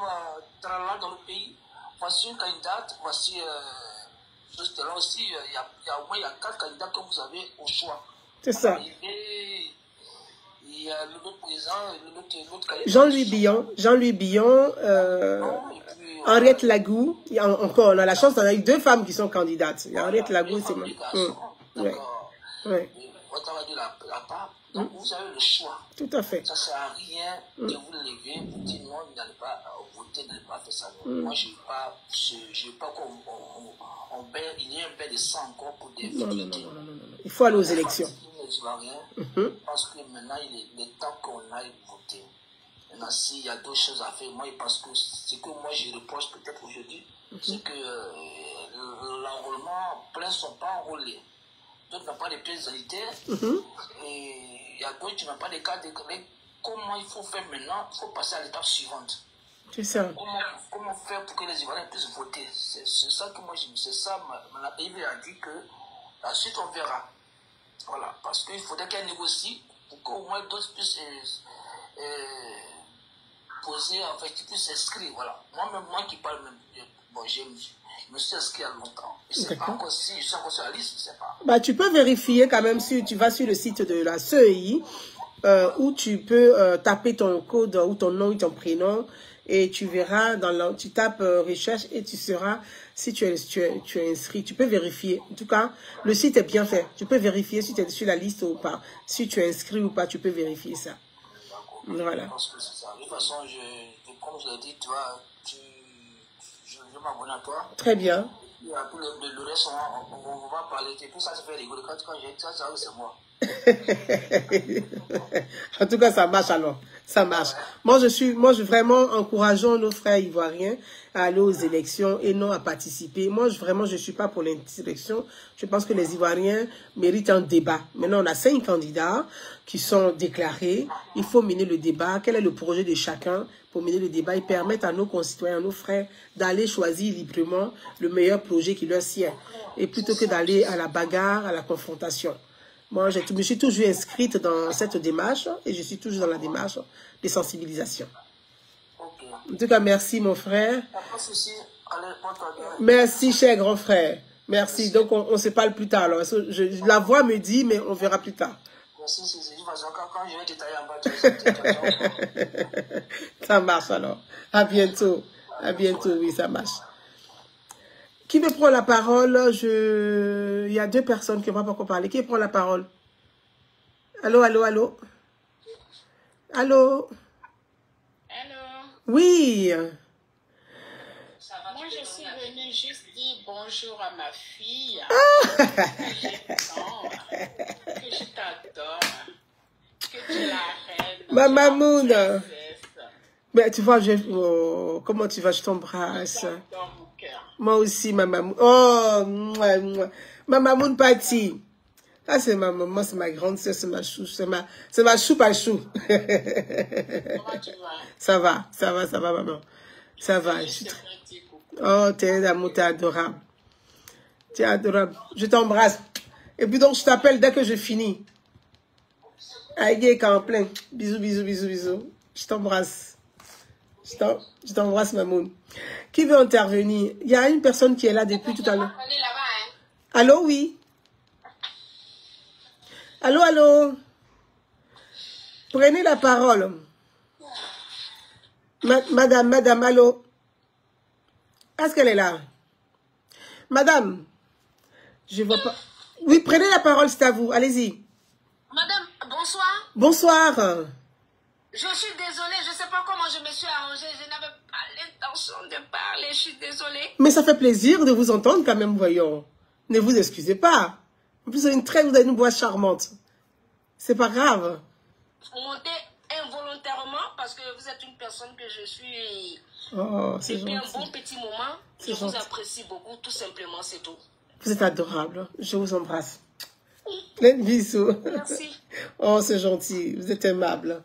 tralala dans le pays, voici une candidate, voici juste là aussi, il y a au moins 4 candidats que vous avez au choix. C'est ça. Il y a l'autre président, l'autre candidat. Jean-Louis Billon, Henriette Lagou. Encore, on a la chance, on a eu 2 femmes qui sont candidates. Il y a Henriette Lagou, c'est moi. D'accord. Ouais. Votre avis la part. Donc vous avez le choix. Tout à fait. Ça ne sert à rien de vous lever, vous dire non, n'allez pas voter, n'allez pas faire ça. Moi, je ne veux pas qu'on il y ait un bain de sang encore pour des futilités. Non. Il faut aller aux élections. Parce que maintenant, il est temps qu'on aille voter. Maintenant, s'il y a d'autres choses à faire, moi, parce que ce que moi je reproche peut-être aujourd'hui, c'est que l'enrôlement, plein ne sont pas enrôlés. D'autres n'ont pas de pièces sanitaires. Et il y a d'autres qui n'ont pas de cas déclarés. Comment il faut faire maintenant? Il faut passer à l'étape suivante. C'est ça. Comment faire pour que les Ivoiriens puissent voter? C'est ça que moi, c'est ça. La PIB a dit que la suite, on verra. Voilà. Parce qu'il faudrait qu'elle négocie pour qu'au moins d'autres puissent poser, en fait, qu'ils puissent s'inscrire. Voilà. Moi qui parle même, bon, je me suis inscrit il y a longtemps. Je ne sais pas encore si je suis encore sur la liste, je ne sais pas. Bah, tu peux vérifier quand même si tu vas sur le site de la CEI, où tu peux taper ton code ou ton nom ou ton prénom et tu verras, tu tapes recherche et tu sauras si tu es inscrit. Tu peux vérifier. En tout cas, le site est bien fait. Tu peux vérifier si tu es sur la liste ou pas. Si tu es inscrit ou pas, tu peux vérifier ça. Voilà. Parce que c'est ça. De toute façon, comme je l'ai dit, tu vois, je m'abonne à toi. Très bien. Et après, le reste, on va parler. Et tout ça, ça fait rigoler. Quand j'ai dit ça, c'est moi. En tout cas, ça marche alors. Ça marche. Moi, vraiment encourageant nos frères ivoiriens à aller aux élections et non à participer. Moi, vraiment, je ne suis pas pour l'insurrection. Je pense que les Ivoiriens méritent un débat. Maintenant, on a 5 candidats qui sont déclarés. Il faut mener le débat. Quel est le projet de chacun pour mener le débat et permettre à nos concitoyens, à nos frères, d'aller choisir librement le meilleur projet qui leur sied. Et plutôt que d'aller à la bagarre, à la confrontation. Moi, je me suis toujours inscrite dans cette démarche et je suis toujours dans la démarche de sensibilisation. Okay. En tout cas, merci mon frère. Pas de souci. Allez, merci, cher grand frère. Merci. Donc, on se parle plus tard. Alors. La voix me dit, mais on verra plus tard. Merci, c'est de toute façon, quand je vais détailler en bas, ça marche alors. À bientôt. À bientôt, oui, ça marche. Qui me prend la parole? Il y a 2 personnes qui ne vont pas encore parler. Qui prend la parole? Allô? Allô? Allô? Oui. Moi, je suis venue juste dire bonjour à ma fille. Que je t'adore. Que tu es la reine. Maman Moon. Mais tu vois, comment tu vas? Je t'embrasse. Moi aussi, Maman. Oh, Maman Moon Patti. Ah, c'est ma maman, c'est ma grande sœur, c'est ma chou, c'est ma choupe à chou. Comment tu vas? Ça va, maman. Ça va. Oh, t'es adorable. Tu es adorable. Je t'embrasse. Et puis donc, je t'appelle dès que je finis. Aïe, en plein. Bisous, bisous, bisous, bisous. Je t'embrasse. Je t'embrasse, maman. Qui veut intervenir? Il y a une personne qui est là depuis tout à l'heure. Allô, oui. Allô, allô. Prenez la parole. Madame, allô. Est-ce qu'elle est là? Madame, je vois pas. Oui, prenez la parole, c'est à vous. Allez-y. Madame, bonsoir. Bonsoir. Je suis désolée, je ne sais pas comment je me suis arrangée. Je n'avais pas l'intention de parler, je suis désolée. Mais ça fait plaisir de vous entendre quand même, voyons. Ne vous excusez pas. En plus, vous avez une voix charmante. C'est pas grave. Montez involontairement parce que vous êtes une personne que je suis depuis un bon petit moment. Je vous apprécie beaucoup, tout simplement, c'est tout. Vous êtes adorable. Je vous embrasse. Plein de bisous. Merci. Oh, c'est gentil. Vous êtes aimable.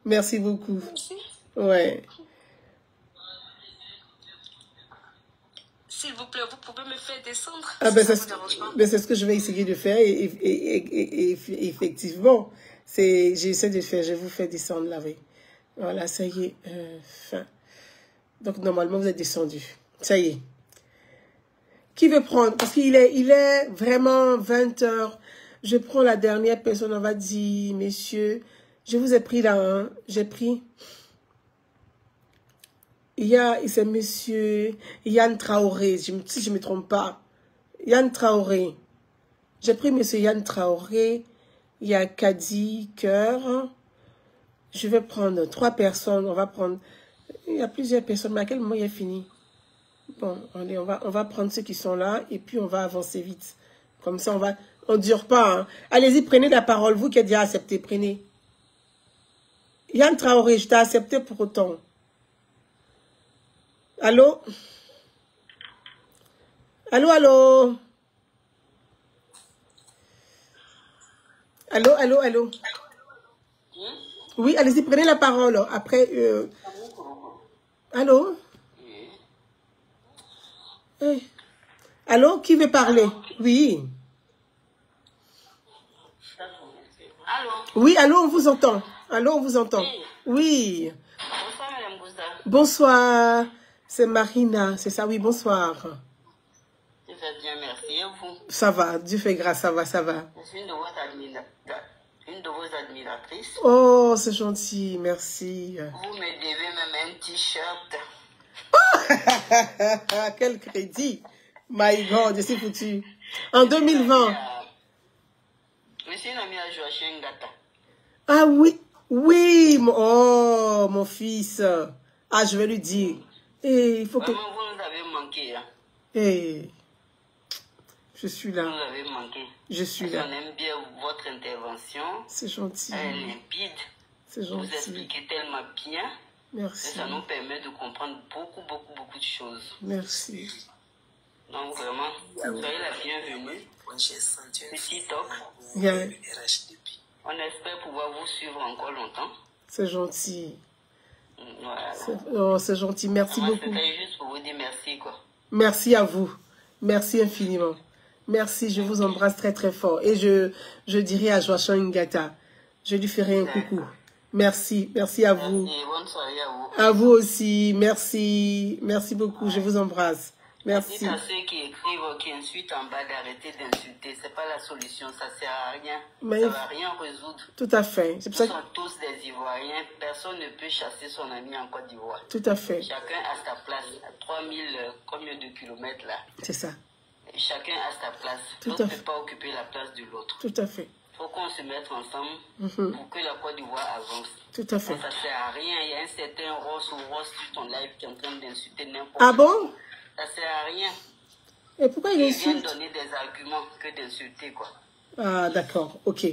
Merci beaucoup. Merci. Ouais. s'il vous plaît, vous pouvez me faire descendre. Ah si ben ça vous dérange pas. c'est ce que je vais essayer de faire et effectivement, j'essaie de faire, je vous fais descendre là, oui. Voilà, ça y est, fin. Donc normalement vous êtes descendu. Ça y est. Qui veut prendre? Parce qu'il est vraiment 20 h. Je prends la dernière personne, on va dire, messieurs, je vous ai pris là, hein, j'ai pris. C'est monsieur Yann Traoré, si je ne me trompe pas. Yann Traoré. J'ai pris monsieur Yann Traoré. Il y a Kadi, Cœur. Je vais prendre 3 personnes. On va prendre... Il y a plusieurs personnes, mais à quel moment il est fini? Bon, allez, on va prendre ceux qui sont là et puis on va avancer vite. Comme ça, on ne dure pas. Hein. Allez-y, prenez la parole. Vous qui êtes déjà accepté, prenez. Yann Traoré, je t'ai accepté pour autant. Allô? Allô, allô? Allô, allô, allô? Oui, allez-y, prenez la parole. Après, allô? Hey. Allô, qui veut parler? Oui. Allô? Oui, allô, on vous entend. Allô, on vous entend. Oui. Bonsoir, Madame Bouza. Bonsoir. C'est Marina, c'est ça, oui, bonsoir. Je vais bien, merci. Et vous? Ça va, Dieu fait grâce, ça va, ça va. Je suis une de vos admiratrices. Oh, c'est gentil, merci. Vous me devez même un t-shirt. Quel crédit. My God, je suis foutu. En 2020. Je suis une amie à Joachim Ngata. Ah oui, oui, mon fils. Ah, je vais lui dire. Et il faut que... Vraiment, vous nous avez manqué. Hein? Je suis Vous là. nous avez manqué. Je suis là. On aime bien votre intervention. C'est gentil. Elle est limpide. C'est Vous gentil. expliquez tellement bien. Merci. Et ça nous permet de comprendre beaucoup de choses. Merci. Donc vraiment, soyez la bienvenue. Petit talk. Yeah. On espère pouvoir vous suivre encore longtemps. C'est gentil. Voilà. C'est gentil. Merci beaucoup. C'était juste pour vous dire merci, quoi. Merci à vous. Merci infiniment. Merci, je vous embrasse très très fort. Et je dirai à Joachim Ngata, je lui ferai un coucou. Merci, merci à vous. Merci, bonne soirée à vous. À vous aussi, merci. Merci beaucoup, je vous embrasse. Merci. Dites à ceux qui écrivent, qui insultent en bas d'arrêter d'insulter. C'est pas la solution, ça sert à rien. Mais ça va rien résoudre. Tout à fait. C'est pour Nous ça sommes tous des Ivoiriens. Personne ne peut chasser son ami en Côte d'Ivoire. Tout à fait. Chacun a sa place. À 3000 combien de kilomètres là? C'est ça. Chacun a sa place. Tout L'autre à ne fait. peut pas occuper la place de l'autre. Tout à fait. Il faut qu'on se mette ensemble pour que la Côte d'Ivoire avance. Tout à fait. Ça ne sert à rien. Il y a un certain Ross ou Ross sur ton live qui est en train d'insulter n'importe Ah qui. bon? Ça ne sert à rien. Et pourquoi il Ils viennent insulte? donner des arguments que d'insulter, quoi. Ah, d'accord, ok.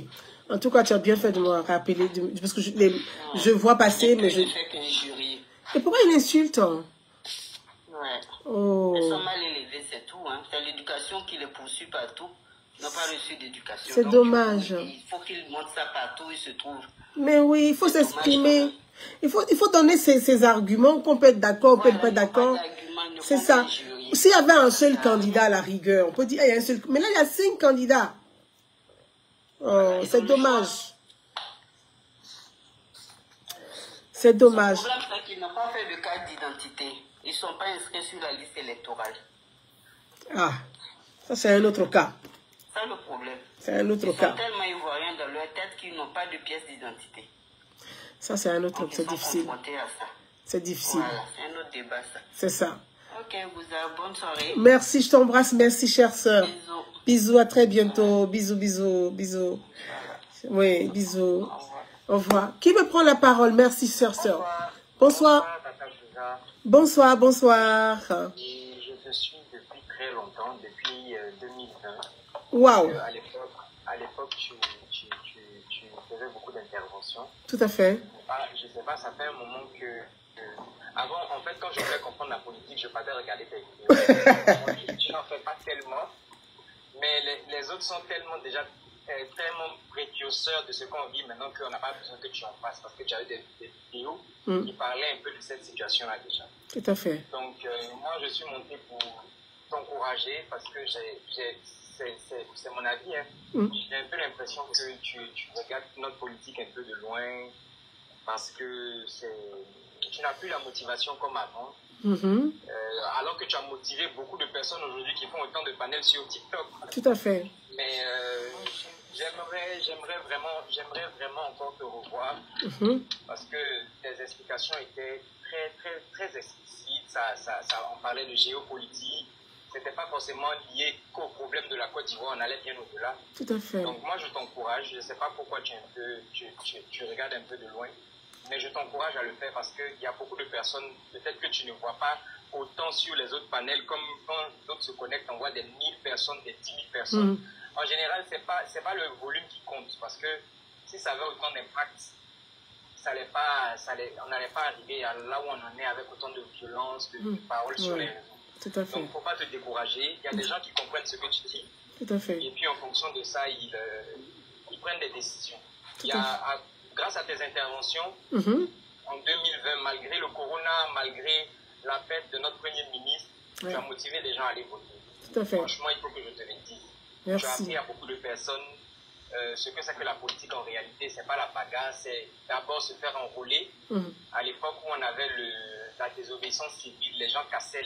En tout cas, tu as bien fait de me rappeler, parce que je vois passer, mais je... Ne fait qu'un jury. Et pourquoi il insulte? Ouais. Oh. Ils sont mal élevés, c'est tout. Hein. C'est l'éducation qui les poursuit partout. Ils n'ont pas reçu d'éducation. C'est Donc, dommage. Il faut qu'ils montrent ça partout où ils se trouvent. Mais oui, il faut s'exprimer. Il faut donner ses arguments, qu'on peut être d'accord, on peut être pas d'accord. C'est ça. S'il y avait un seul candidat à la rigueur, on peut dire, il y a un seul... Mais là, il y a 5 candidats. Oh, c'est dommage. C'est dommage. Le problème, c'est qu'ils n'ont pas fait de carte d'identité. Ils ne sont pas inscrits sur la liste électorale. Ah, ça c'est un autre cas. C'est le problème. C'est un autre Ils cas. sont tellement ivoiriens dans leur tête qu'ils n'ont pas de pièce d'identité. Ça c'est un autre, Donc, c'est ils sont difficile. confrontés à ça. C'est difficile. Voilà, c'est un autre débat, ça. C'est ça. Ok, vous avez bonne soirée. Merci, je t'embrasse. Merci, chère sœur. Bisous. Bisous, à très bientôt. Bisous, bisous, bisous. Oui, bisous. Au revoir. Qui veut prendre la parole? Merci, sœur. Bonsoir. Bonsoir, bonsoir. Et je te suis depuis très longtemps, depuis 2020. Waouh. À l'époque, tu faisais beaucoup d'interventions. Tout à fait. Je sais pas, ça fait un moment que... avant, en fait, quand je voulais comprendre la politique, je partais regarder tes vidéos. Tu n'en fais pas tellement, mais les autres sont tellement déjà tellement précurseurs de ce qu'on vit maintenant qu'on n'a pas besoin que tu en fasses, parce que tu as eu des vidéos qui parlaient un peu de cette situation-là déjà. Tout à fait. Donc, moi, je suis monté pour t'encourager parce que c'est mon avis. Hein. J'ai un peu l'impression que tu regardes notre politique un peu de loin parce que tu n'as plus la motivation comme avant. Alors que tu as motivé beaucoup de personnes aujourd'hui qui font autant de panels sur TikTok. Tout à fait. Mais j'aimerais vraiment encore te revoir parce que tes explications étaient très, très, très explicites. On parlait de géopolitique. C'était pas forcément lié qu'au problème de la Côte d'Ivoire, on allait bien au-delà. Tout à fait. Donc moi, je t'encourage. Je ne sais pas pourquoi tu regardes un peu de loin, mais je t'encourage à le faire parce qu'il y a beaucoup de personnes, peut-être que tu ne vois pas autant sur les autres panels, comme quand d'autres se connectent, on voit des 1000 personnes, des 10 000 personnes. En général, c'est pas le volume qui compte, parce que si ça avait autant d'impact, on n'allait pas arriver à là où on en est avec autant de violence, de paroles sur les réseaux. Tout à fait. Donc, il ne faut pas te décourager. Il y a des gens qui comprennent ce que tu dis. Tout à fait. Et puis, en fonction de ça, ils prennent des décisions. Grâce à tes interventions, en 2020, malgré le corona, malgré la perte de notre Premier ministre, tu as motivé les gens à aller voter. Tout à fait. Franchement, il faut que je te le dise. Merci. Tu as appris à beaucoup de personnes ce que c'est que la politique en réalité. C'est pas la bagarre, c'est d'abord se faire enrôler. À l'époque où on avait la désobéissance civile, les gens cassaient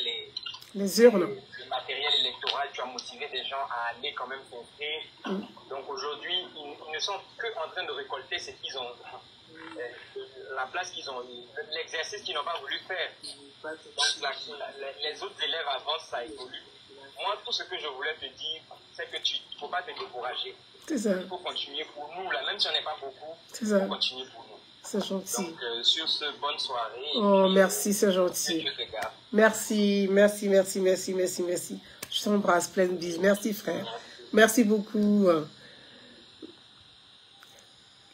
les urnes. Le matériel électoral, tu as motivé des gens à aller quand même s'inscrire. Donc aujourd'hui, ils ne sont que en train de récolter ce qu'ils ont, la place qu'ils ont eu, l'exercice qu'ils n'ont pas voulu faire. Donc les autres élèves avancent, ça évolue. Moi, tout ce que je voulais te dire, c'est que tu ne faut pas te décourager. C'est ça. Il faut continuer pour nous, là, même si on n'est pas beaucoup, il faut continuer pour nous. C'est gentil. Donc, sur ce, bonne soirée. Oh, merci, c'est gentil. Merci. Je t'embrasse, plein de bises. Merci, frère. Merci beaucoup.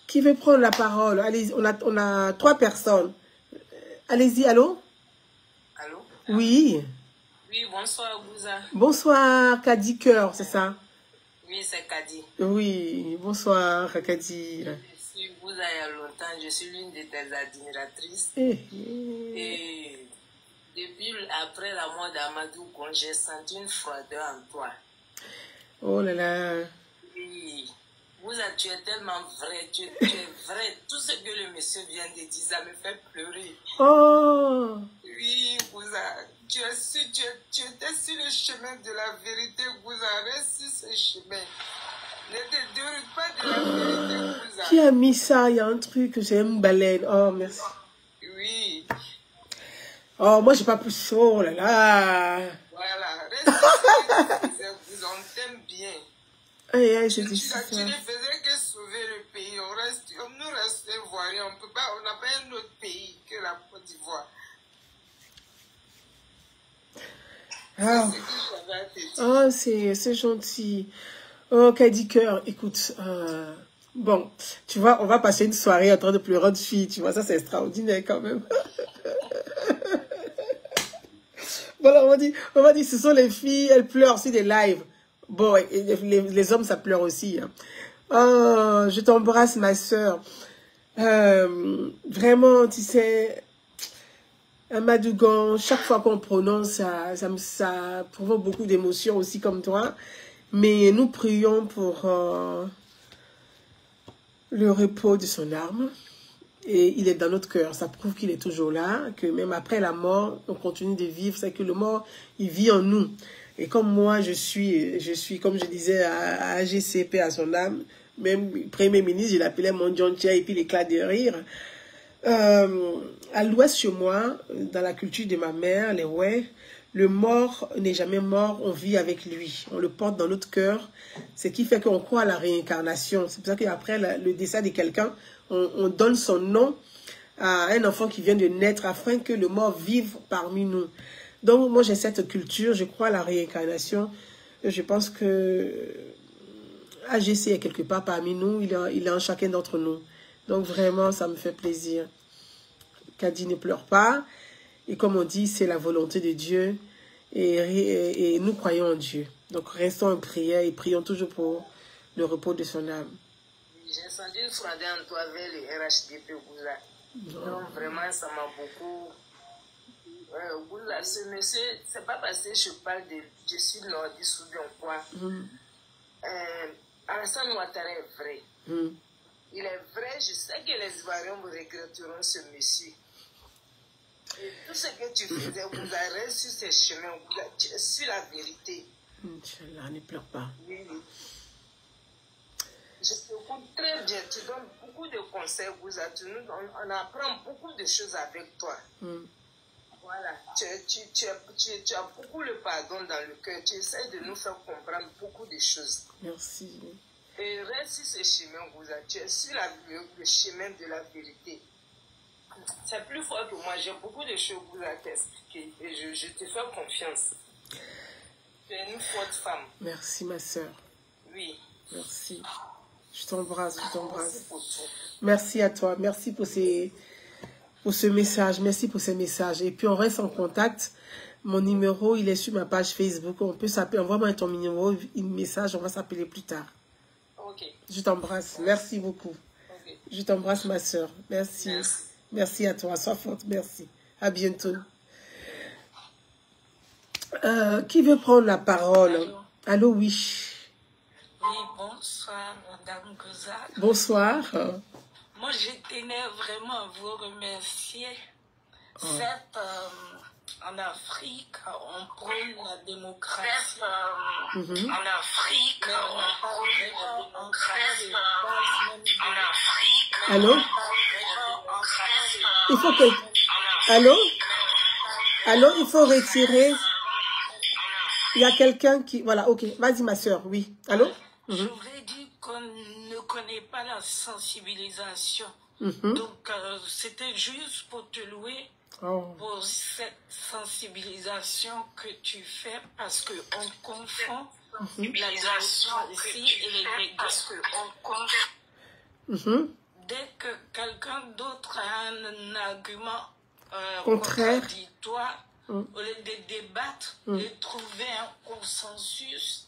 Qui veut prendre la parole? Allez, on a 3 personnes. Allez-y, allô? Allô? Oui. Oui, bonsoir, Bouza. Bonsoir, Kadi Cœur, c'est ça? Oui, c'est Kadi. Oui, bonsoir, Kadi. Je suis Bouza il y a longtemps, je suis l'une de tes admiratrices. Et depuis après la mort d'Amadou, j'ai senti une froideur en toi. Oh là là. Oui. Bouza, tu es tellement vrai, tu es vrai. Tout ce que le monsieur vient de dire, ça me fait pleurer. Oh. Oui, Bouza, tu étais sur le chemin de la vérité, Bouza. Reste sur ce chemin. Ne te déroule pas de la vérité, Bouza. Qui a mis ça? Il y a un truc, j'ai une baleine. Oh, merci. Oui. Oh, moi, j'ai pas poussé. Oh là là. Voilà, reste sur ce Bouza, on t'aime bien. Tu ne faisais que sauver le pays. Nous restons ivoiriens. On n'a pas un autre pays que la Côte d'Ivoire. C'est gentil. Oh, Kadi Cœur, écoute. Bon, tu vois, on va passer une soirée en train de pleurer de filles. Tu vois, ça, c'est extraordinaire quand même. Voilà, on m'a dit, ce sont les filles, elles pleurent sur des lives. Bon, les hommes, ça pleure aussi. Hein. Oh, je t'embrasse, ma soeur. Vraiment, tu sais, Amadougan, chaque fois qu'on prononce, ça provoque beaucoup d'émotions aussi comme toi. Mais nous prions pour le repos de son âme. Et il est dans notre cœur. Ça prouve qu'il est toujours là, que même après la mort, on continue de vivre. C'est que le mort, il vit en nous. Et comme moi, je suis comme je disais, à AGCP, à son âme, même Premier ministre, je l'appelais mon John Tia, et puis l'éclat de rire. À l'ouest chez moi, dans la culture de ma mère, les ouais, le mort n'est jamais mort, on vit avec lui. On le porte dans notre cœur. Ce qui fait qu'on croit à la réincarnation. C'est pour ça qu'après le décès de quelqu'un, on donne son nom à un enfant qui vient de naître afin que le mort vive parmi nous. Donc, moi, j'ai cette culture, je crois à la réincarnation. Je pense que AGC est quelque part parmi nous, il est en chacun d'entre nous. Donc, vraiment, ça me fait plaisir. Kadi ne pleure pas. Et comme on dit, c'est la volonté de Dieu. Et nous croyons en Dieu. Donc, restons en prière et prions toujours pour le repos de son âme. J'ai senti une froideur en toi vers le RHDP Bouza. Donc, vraiment, ça m'a beaucoup Ce monsieur, c'est pas parce que je parle de je suis nordiste ou bien quoi. Alassane Ouattara est vrai. Il est vrai, je sais que les Ivoiriens vous regretteront ce monsieur. Et tout ce que tu faisais, vous arrêtez sur ces chemins, tu es sur la vérité. Inch'Allah, ne pleure pas. Oui. Je t'écoute très bien, tu donnes beaucoup de conseils, on apprend beaucoup de choses avec toi. Voilà, tu as beaucoup le pardon dans le cœur, tu essaies de nous faire comprendre beaucoup de choses. Merci. Et reste sur ce chemin, tu es sur le chemin de la vérité. C'est plus fort que moi, j'ai beaucoup de choses à t'expliquer et je te fais confiance. Tu es une forte femme. Merci ma soeur. Oui. Merci. Je t'embrasse, je t'embrasse. Merci pour tout. Merci à toi, merci pour ce message, merci pour ces messages. Et puis on reste en contact. Mon numéro, il est sur ma page Facebook. On peut s'appeler, envoie-moi ton numéro, un message, on va s'appeler plus tard. Ok. Je t'embrasse, merci beaucoup. Okay. Je t'embrasse ma soeur, merci. Merci à toi, sois forte, merci. À bientôt. Qui veut prendre la parole? Allô, oui. Oui, bonsoir, Madame Gozal. Bonsoir. Moi, je tenais vraiment à vous remercier. Certes, en Afrique, on prône la démocratie. En Afrique, on prône la démocratie. En Afrique. Allô? Il faut que... Allô? Allô, il faut retirer... Il y a quelqu'un qui... Voilà, ok. Vas-y, ma soeur, oui. Allô? Je voulais dire qu'on ne connaît pas la sensibilisation. Donc, c'était juste pour te louer pour cette sensibilisation que tu fais parce qu'on confond la démocratie et les dégâts. Dès que quelqu'un d'autre a un argument contradictoire, au lieu de débattre, de trouver un consensus,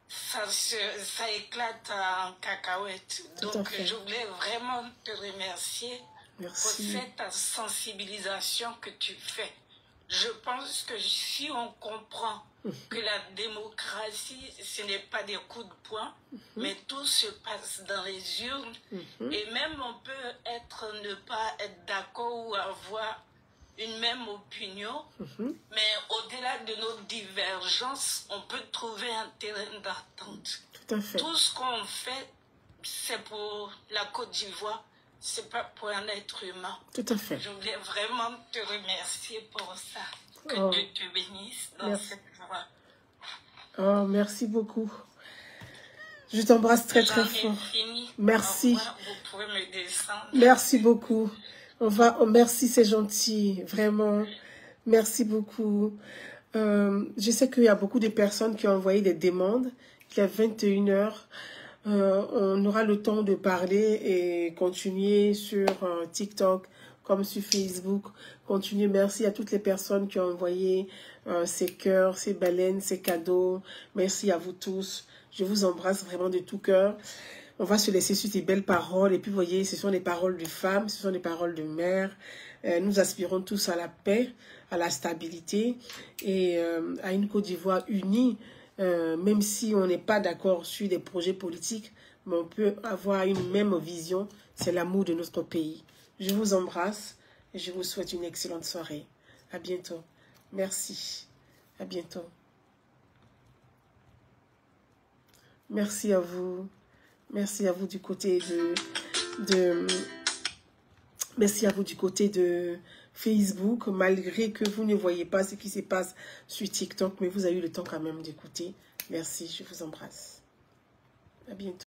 ça éclate en cacahuète. Donc, je voulais vraiment te remercier pour cette sensibilisation que tu fais. Je pense que si on comprend que la démocratie, ce n'est pas des coups de poing, mais tout se passe dans les urnes, et même on peut ne pas être d'accord ou avoir une même opinion, mais au-delà de nos divergences, on peut trouver un terrain d'entente. Tout ce qu'on fait, c'est pour la Côte d'Ivoire, c'est pas pour un être humain. Tout à fait. Je voulais vraiment te remercier pour ça. Que Dieu te bénisse dans cette voie. Oh, merci beaucoup. Je t'embrasse très très fort. Merci. Vous pouvez me descendre. Merci beaucoup. Merci, c'est gentil, vraiment. Merci beaucoup. Je sais qu'il y a beaucoup de personnes qui ont envoyé des demandes. Il est 21h. On aura le temps de parler et continuer sur TikTok comme sur Facebook. Continuer. Merci à toutes les personnes qui ont envoyé ces cœurs, ces baleines, ces cadeaux. Merci à vous tous. Je vous embrasse vraiment de tout cœur. On va se laisser sur ces belles paroles. Et puis, vous voyez, ce sont des paroles de femmes, ce sont des paroles de mères. Nous aspirons tous à la paix, à la stabilité et à une Côte d'Ivoire unie. Même si on n'est pas d'accord sur des projets politiques, mais on peut avoir une même vision. C'est l'amour de notre pays. Je vous embrasse et je vous souhaite une excellente soirée. À bientôt. Merci. À bientôt. Merci à vous. Merci à vous du côté merci à vous du côté de Facebook, malgré que vous ne voyez pas ce qui se passe sur TikTok, mais vous avez eu le temps quand même d'écouter. Merci, je vous embrasse. À bientôt.